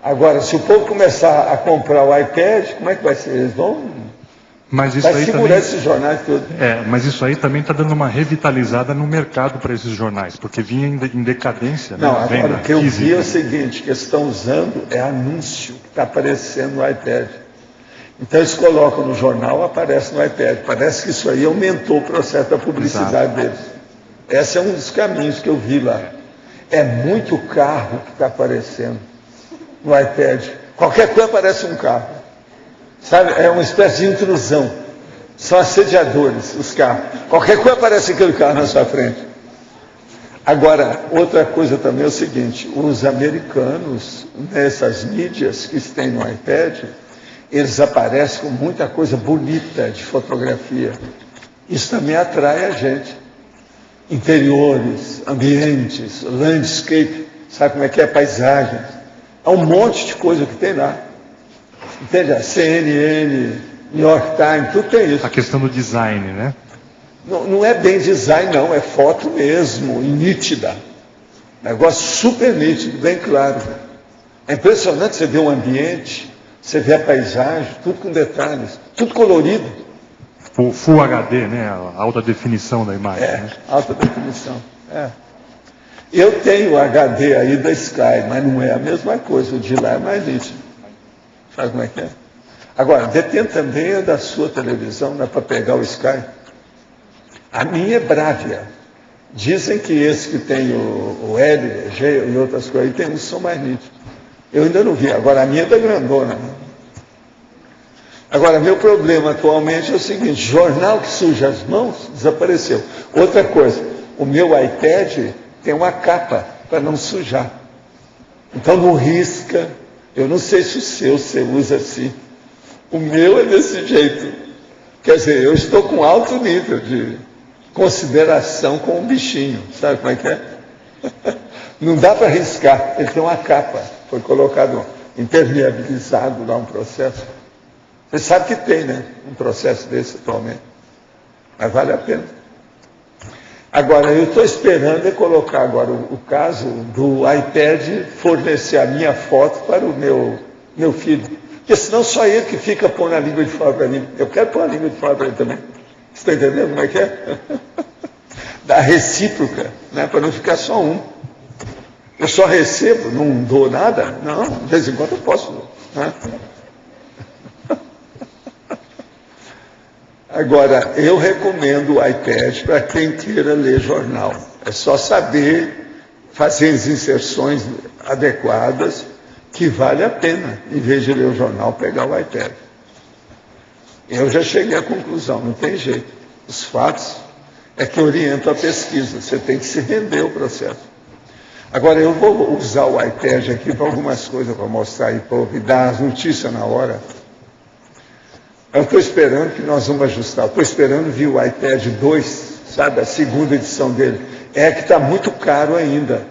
Agora, se o povo começar a comprar o iPad, como é que vai ser? Eles vão segurar esses jornais todos. Mas isso aí também está dando uma revitalizada no mercado para esses jornais, porque vinha em decadência. Não, né? agora o que eu vi é o seguinte, que eles estão usando é anúncio que está aparecendo no iPad. Então eles colocam no jornal, aparece no iPad. Parece que isso aí aumentou o processo da publicidade deles. Esse é um dos caminhos que eu vi lá. É muito carro que está aparecendo no iPad. Qualquer coisa aparece um carro. Sabe? É uma espécie de intrusão. São assediadores, os carros. Qualquer coisa aparece aquele carro na sua frente. Agora, outra coisa também é o seguinte, os americanos, nessas mídias que têm no iPad, eles aparecem com muita coisa bonita de fotografia. Isso também atrai a gente. Interiores, ambientes, landscape, sabe como é que é? Paisagens. Há um monte de coisa que tem lá. Entende? A CNN, New York Times, tudo tem isso. A questão do design, né? Não é bem design, não, é foto mesmo, nítida. Negócio super nítido, bem claro. É impressionante você ver um ambiente, você ver a paisagem, tudo com detalhes, tudo colorido. O Full HD, né? A alta definição da imagem. Né? Alta definição. Eu tenho o HD aí da Sky, mas não é a mesma coisa, o de lá é mais nítido. Sabe como é que é? Agora, depende também da sua televisão, não é para pegar o Sky. A minha é Bravia. Dizem que esse que tem o L, G e outras coisas, tem uns que são mais nítidos. Eu ainda não vi. Agora, a minha é da grandona. Né? Agora, meu problema atualmente é o seguinte, jornal que suja as mãos, desapareceu. Outra coisa, o meu iPad tem uma capa para não sujar. Então não risca. Eu não sei se o seu você usa assim. O meu é desse jeito. Quer dizer, eu estou com alto nível de consideração com o bichinho. Sabe como é que é? Não dá para riscar. Ele tem uma capa. Foi colocado impermeabilizado lá um processo. Você sabe que tem, né? Um processo desse atualmente. Mas vale a pena. Agora, eu estou esperando colocar agora o caso do iPad fornecer a minha foto para o meu filho. Porque senão só ele que fica pondo a língua de fora para mim. Eu quero pôr a língua de fora para ele também. Você está entendendo como é que é? da recíproca, né, para não ficar só um. Eu só recebo, não dou nada? Não, de vez em quando eu posso. Né? Agora, eu recomendo o iPad para quem queira ler jornal. É só saber fazer as inserções adequadas, que vale a pena, em vez de ler o jornal, pegar o iPad. Eu já cheguei à conclusão, não tem jeito. Os fatos é que orientam a pesquisa, você tem que se render ao processo. Agora, eu vou usar o iPad aqui para algumas coisas, para mostrar aí, para dar as notícias na hora. Eu estou esperando que nós vamos ajustar. Estou esperando vir o iPad 2, sabe, a segunda edição dele. É que está muito caro ainda.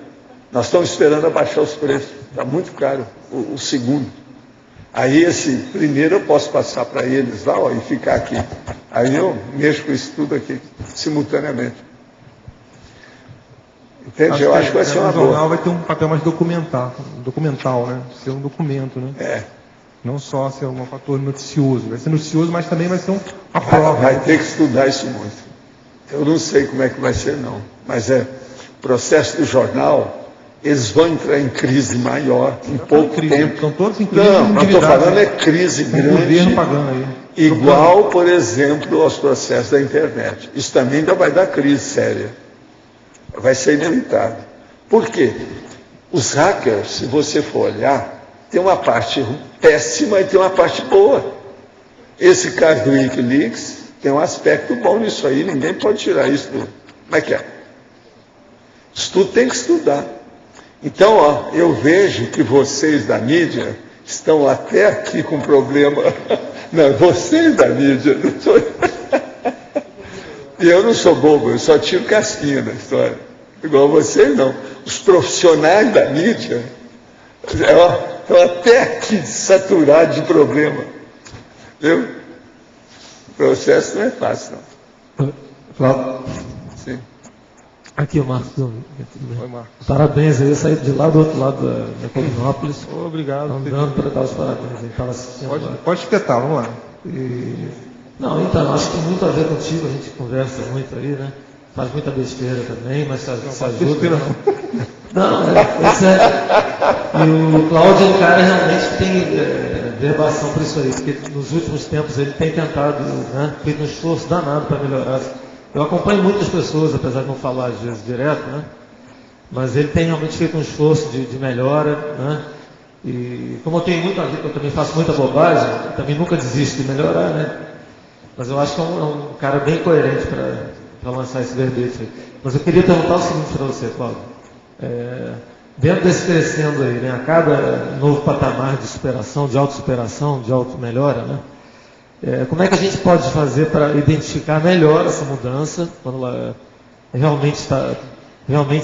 Nós estamos esperando abaixar os preços. Está muito caro o segundo. Aí esse primeiro eu posso passar para eles lá, ó, e ficar aqui. Aí eu mexo com isso tudo aqui, simultaneamente. Entende? Eu acho que vai ser uma boa. O jornal vai ter um papel mais documental, né? Ser um documento, né? É. Não só ser um fator noticioso. Vai ser noticioso, mas também vai ser uma prova. Vai ter que estudar isso muito. Eu não sei como é que vai ser, não. Mas o processo do jornal, eles vão entrar em crise maior em pouco tempo. Estão todos em crise. Não estou falando é crise grande. O governo pagando aí. Igual, por exemplo, aos processos da internet. Isso também ainda vai dar crise séria. Vai ser inevitável. Por quê? Os hackers, se você for olhar, tem uma parte péssima e tem uma parte boa. Esse caso do Wikileaks tem um aspecto bom nisso aí, ninguém pode tirar isso do... Como é que é? Isso tudo tem que estudar. Então, ó, eu vejo que vocês da mídia estão até aqui com problema. Não, vocês da mídia, não sou eu. E eu não sou bobo, eu só tiro casquinha na história. Igual vocês não. Os profissionais da mídia estão até aqui saturados de problema. Viu? O processo não é fácil, não. Flávio. Sim. Aqui o Marcos. Tudo bem? Oi, Marcos. Parabéns, eu ia sair de lá do outro lado da Colinópolis. Obrigado. Andando para dar os parabéns. Ele estava assistindo. Pode espetar, vamos lá. Não, então, acho que tem muito a ver contigo, a gente conversa muito aí, né? Faz muita besteira também, mas se ajuda. Não, é sério. E o Cláudio é um cara realmente que tem verbação por isso aí, porque nos últimos tempos ele tem tentado, né, feito um esforço danado para melhorar. Eu acompanho muitas pessoas, apesar de não falar às vezes direto, né? Mas ele tem realmente feito um esforço de melhora, né? E como eu tenho muito a ver, eu também faço muita bobagem, eu também nunca desisto de melhorar, né? Mas eu acho que é um cara bem coerente para lançar esse verbete aí. Mas eu queria perguntar o seguinte para você, Cláudio. Dentro desse crescendo aí, né, a cada novo patamar de superação, de autossuperação, de auto-melhora, né, como é que a gente pode fazer para identificar melhor essa mudança, quando ela realmente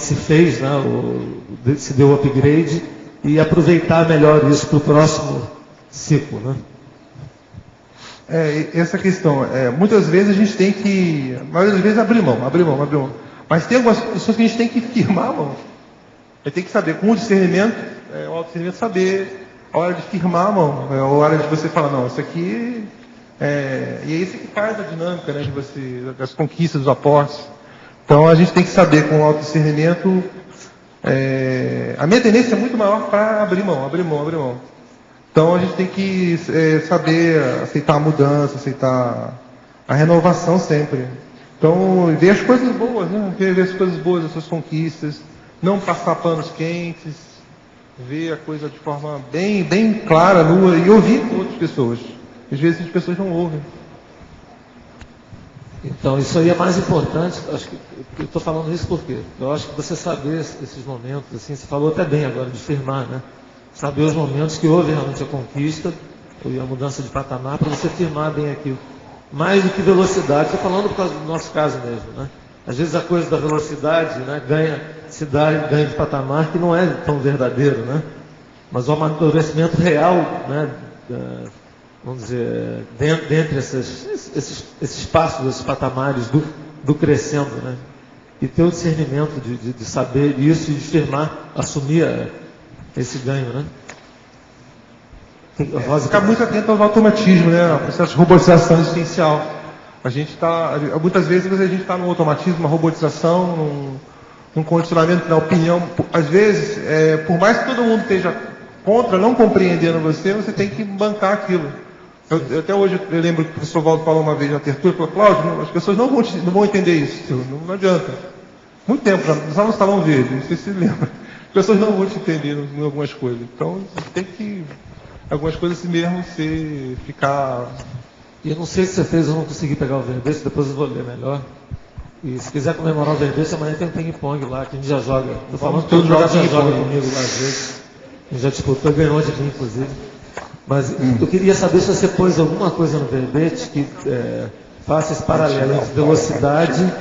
se fez, né, se deu o upgrade, e aproveitar melhor isso para o próximo ciclo, né? Essa questão, muitas vezes a gente tem que, a maioria das vezes, abrir mão. Mas tem algumas pessoas que a gente tem que firmar a mão. A gente tem que saber, com o discernimento, o autodiscernimento, saber a hora de firmar a mão, a hora de você falar, não, isso aqui e é isso que faz a dinâmica, né, das conquistas, dos aportes. Então a gente tem que saber, com o autodiscernimento, a minha tendência é muito maior para abrir mão. Então a gente tem que saber aceitar a mudança, aceitar a renovação sempre. Então, ver as coisas boas, né? Ver as coisas boas, as suas conquistas, não passar panos quentes, ver a coisa de forma bem clara, nua, e ouvir outras pessoas. Às vezes as pessoas não ouvem. Então, isso aí é mais importante. Acho que eu estou falando isso porque eu acho que você saber esses momentos, assim, você falou até bem agora de firmar, né? Saber os momentos que houve realmente a conquista e a mudança de patamar, para você firmar bem aquilo. Mais do que velocidade, estou falando por causa do nosso caso mesmo, né? Às vezes a coisa da velocidade, né, ganha de patamar que não é tão verdadeiro, né? Mas o amadurecimento real, né, vamos dizer, dentre esses passos, esses patamares do crescendo, né? E ter o discernimento de saber isso e de firmar, assumir esse ganho, né? Ficar muito atento ao automatismo, né? Ao processo de robotização existencial. A gente está, muitas vezes a gente está no automatismo, uma robotização, num condicionamento da opinião. Às vezes, por mais que todo mundo esteja contra, não compreendendo você tem que bancar aquilo. Até hoje eu lembro que o professor Valdo falou uma vez na tertúlia, falou: Cláudio, as pessoas não vão entender isso, não adianta. Muito tempo, já no Salão Verde, não sei se você lembra. As pessoas não vão te entender em algumas coisas. Então, tem que, algumas coisas assim mesmo, você ficar... E eu não sei se você fez, eu não consegui pegar o verbete, depois eu vou ler melhor. E se quiser comemorar o verbete, amanhã tem um ping-pong lá, que a gente já joga. Estou falando que todo jogador já joga comigo lá às vezes. A gente já disputou e ganhou de mim, inclusive. Mas eu queria saber se você pôs alguma coisa no verbete que faça esse paralelo entre velocidade,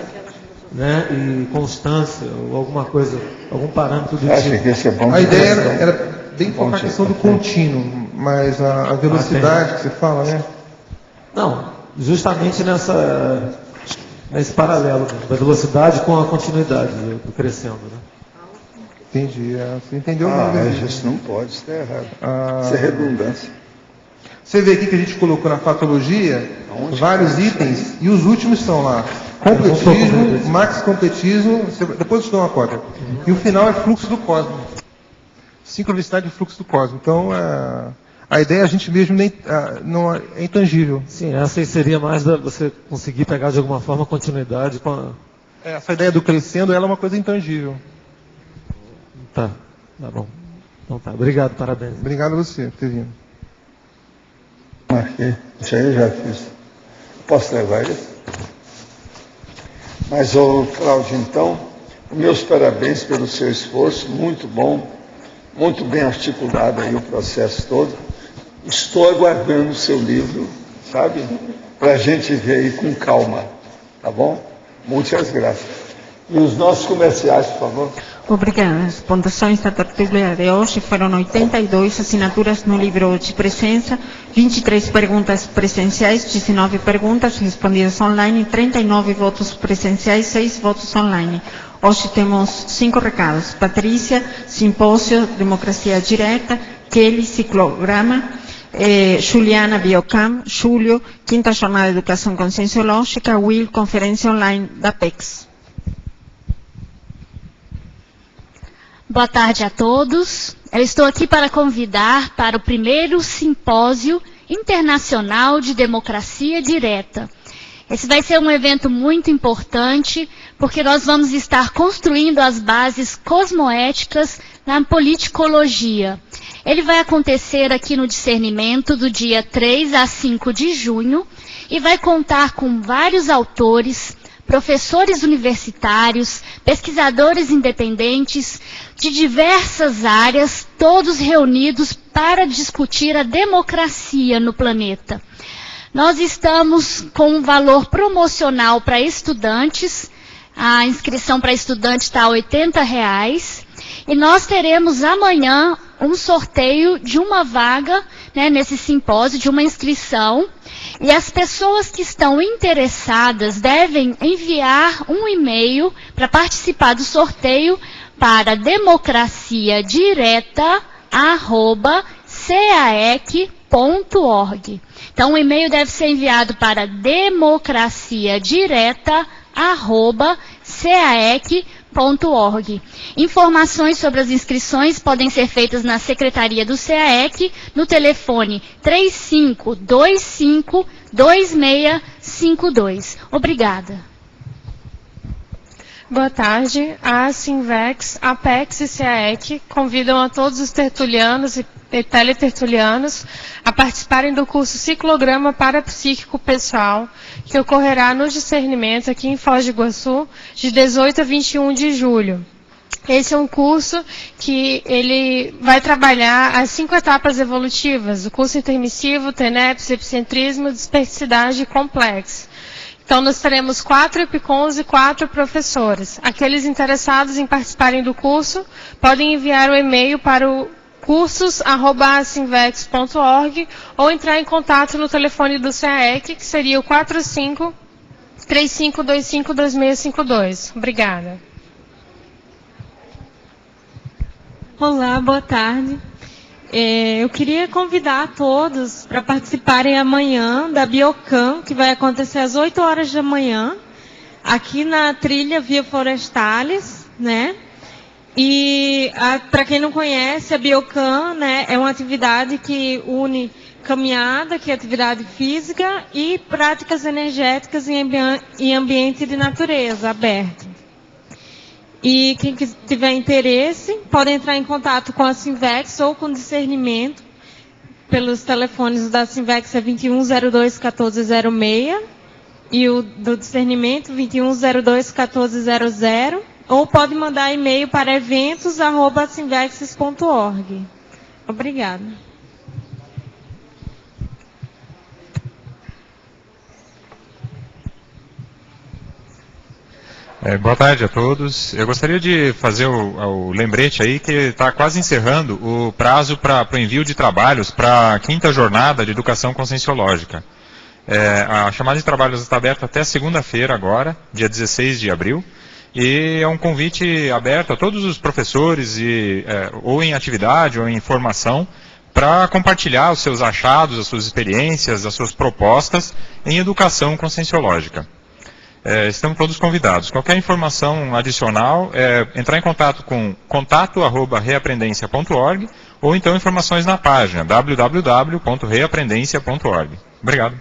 né, e constância, ou alguma coisa, algum parâmetro do tipo. A ideia era bem focar a questão do contínuo, mas a velocidade que você fala, né? Não, justamente nesse paralelo da velocidade com a continuidade do crescendo, né? Entendi. Você entendeu? Isso não pode, isso está errado. Isso é redundância. Você vê aqui que a gente colocou na fatologia vários itens e os últimos estão lá. Completismo, max-completismo, depois eu te dou uma cópia. E o final é fluxo do cosmos. Sincronicidade e fluxo do cosmos. Então, a ideia a gente mesmo não é intangível. Sim, essa aí seria mais você conseguir pegar de alguma forma a continuidade com a... Essa ideia do crescendo, ela é uma coisa intangível. Tá bom. Então tá, obrigado, parabéns. Obrigado a você por ter vindo. Marquei, isso aí eu já fiz. Posso levar isso? Mas, Cláudio, então, meus parabéns pelo seu esforço, muito bom, muito bem articulado aí o processo todo. Estou aguardando o seu livro, sabe? Para a gente ver aí com calma, tá bom? Muitas graças. E os nossos comerciais, por favor. Obrigada. As pontuações da tertúlia de hoje foram 82 assinaturas no livro de presença, 23 perguntas presenciais, 19 perguntas respondidas online, 39 votos presenciais, 6 votos online. Hoje temos 5 recados. Patrícia, Simpósio, Democracia Direta, Kelly, Ciclograma, Juliana, Biocam, Júlio, 5ª Jornada de Educação Conscienciológica, Will, Conferência Online da PEX. Boa tarde a todos. Eu estou aqui para convidar para o primeiro simpósio internacional de democracia direta. Esse vai ser um evento muito importante, porque nós vamos estar construindo as bases cosmoéticas na politicologia. Ele vai acontecer aqui no Discernimento do dia 3 a 5 de junho e vai contar com vários autores, professores universitários, pesquisadores independentes de diversas áreas, todos reunidos para discutir a democracia no planeta. Nós estamos com um valor promocional para estudantes, a inscrição para estudante está a R$80, e nós teremos amanhã um sorteio de uma vaga, né, nesse simpósio, de uma inscrição, e as pessoas que estão interessadas devem enviar um e-mail para participar do sorteio para democraciadireta@caec.org. Então, o e-mail deve ser enviado para democraciadireta@caec.org. Informações sobre as inscrições podem ser feitas na Secretaria do CAEC, no telefone 3525-2652. Obrigada. Boa tarde. A Sinvex, a Apex e CAEC convidam a todos os tertulianos e teletertulianos a participarem do curso Ciclograma Parapsíquico Pessoal, que ocorrerá no Discernimento aqui em Foz do Iguaçu, de 18 a 21 de julho. Esse é um curso que ele vai trabalhar as 5 etapas evolutivas, o curso intermissivo, TENEPS, epicentrismo, dispersidade e complexo. Então, nós teremos 4 epicons e 4 professores. Aqueles interessados em participarem do curso podem enviar o e-mail para o cursos@sinvex.org ou entrar em contato no telefone do CAEC, que seria o 45-3525-2652. Obrigada. Olá, boa tarde. Eu queria convidar a todos para participarem amanhã da Biocam, que vai acontecer às 8 horas da manhã, aqui na trilha Via Forestales, né? E para quem não conhece, a Biocam, né, é uma atividade que une caminhada, que é atividade física, e práticas energéticas em ambiente de natureza aberto. E quem tiver interesse, pode entrar em contato com a Sinvex ou com discernimento, pelos telefones da Sinvex é 2102-1406, e o do discernimento 2102-1400, ou pode mandar e-mail para eventos@sinvexes.org. Obrigada. Boa tarde a todos. Eu gostaria de fazer o lembrete aí que está quase encerrando o prazo para o envio de trabalhos para a 5ª jornada de educação conscienciológica. A chamada de trabalhos está aberta até segunda-feira agora, dia 16 de abril, e é um convite aberto a todos os professores, ou em atividade ou em formação, para compartilhar os seus achados, as suas experiências, as suas propostas em educação conscienciológica. Estão todos convidados. Qualquer informação adicional, entrar em contato com contato@reaprendência.org ou então informações na página www.reaprendência.org. Obrigado.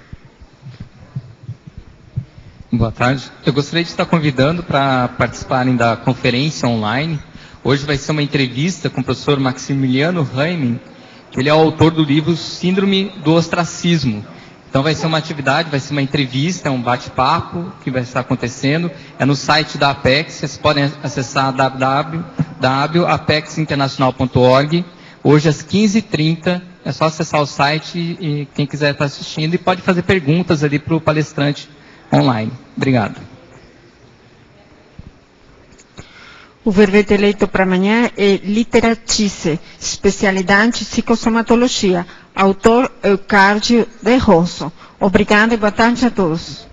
Boa tarde. Eu gostaria de estar convidando para participarem da conferência online. Hoje vai ser uma entrevista com o professor Maximiliano Reimann, que ele é o autor do livro Síndrome do Ostracismo. Então vai ser uma atividade, vai ser uma entrevista, um bate-papo que vai estar acontecendo. É no site da Apex, vocês podem acessar www.apexinternacional.org. Hoje às 15h30, é só acessar o site e quem quiser estar assistindo e pode fazer perguntas ali para o palestrante online. Obrigado. O verbete eleito para amanhã é Literatice, especialidade psicossomatologia. Autor Eucárdio de Rosso. Obrigada e boa tarde a todos.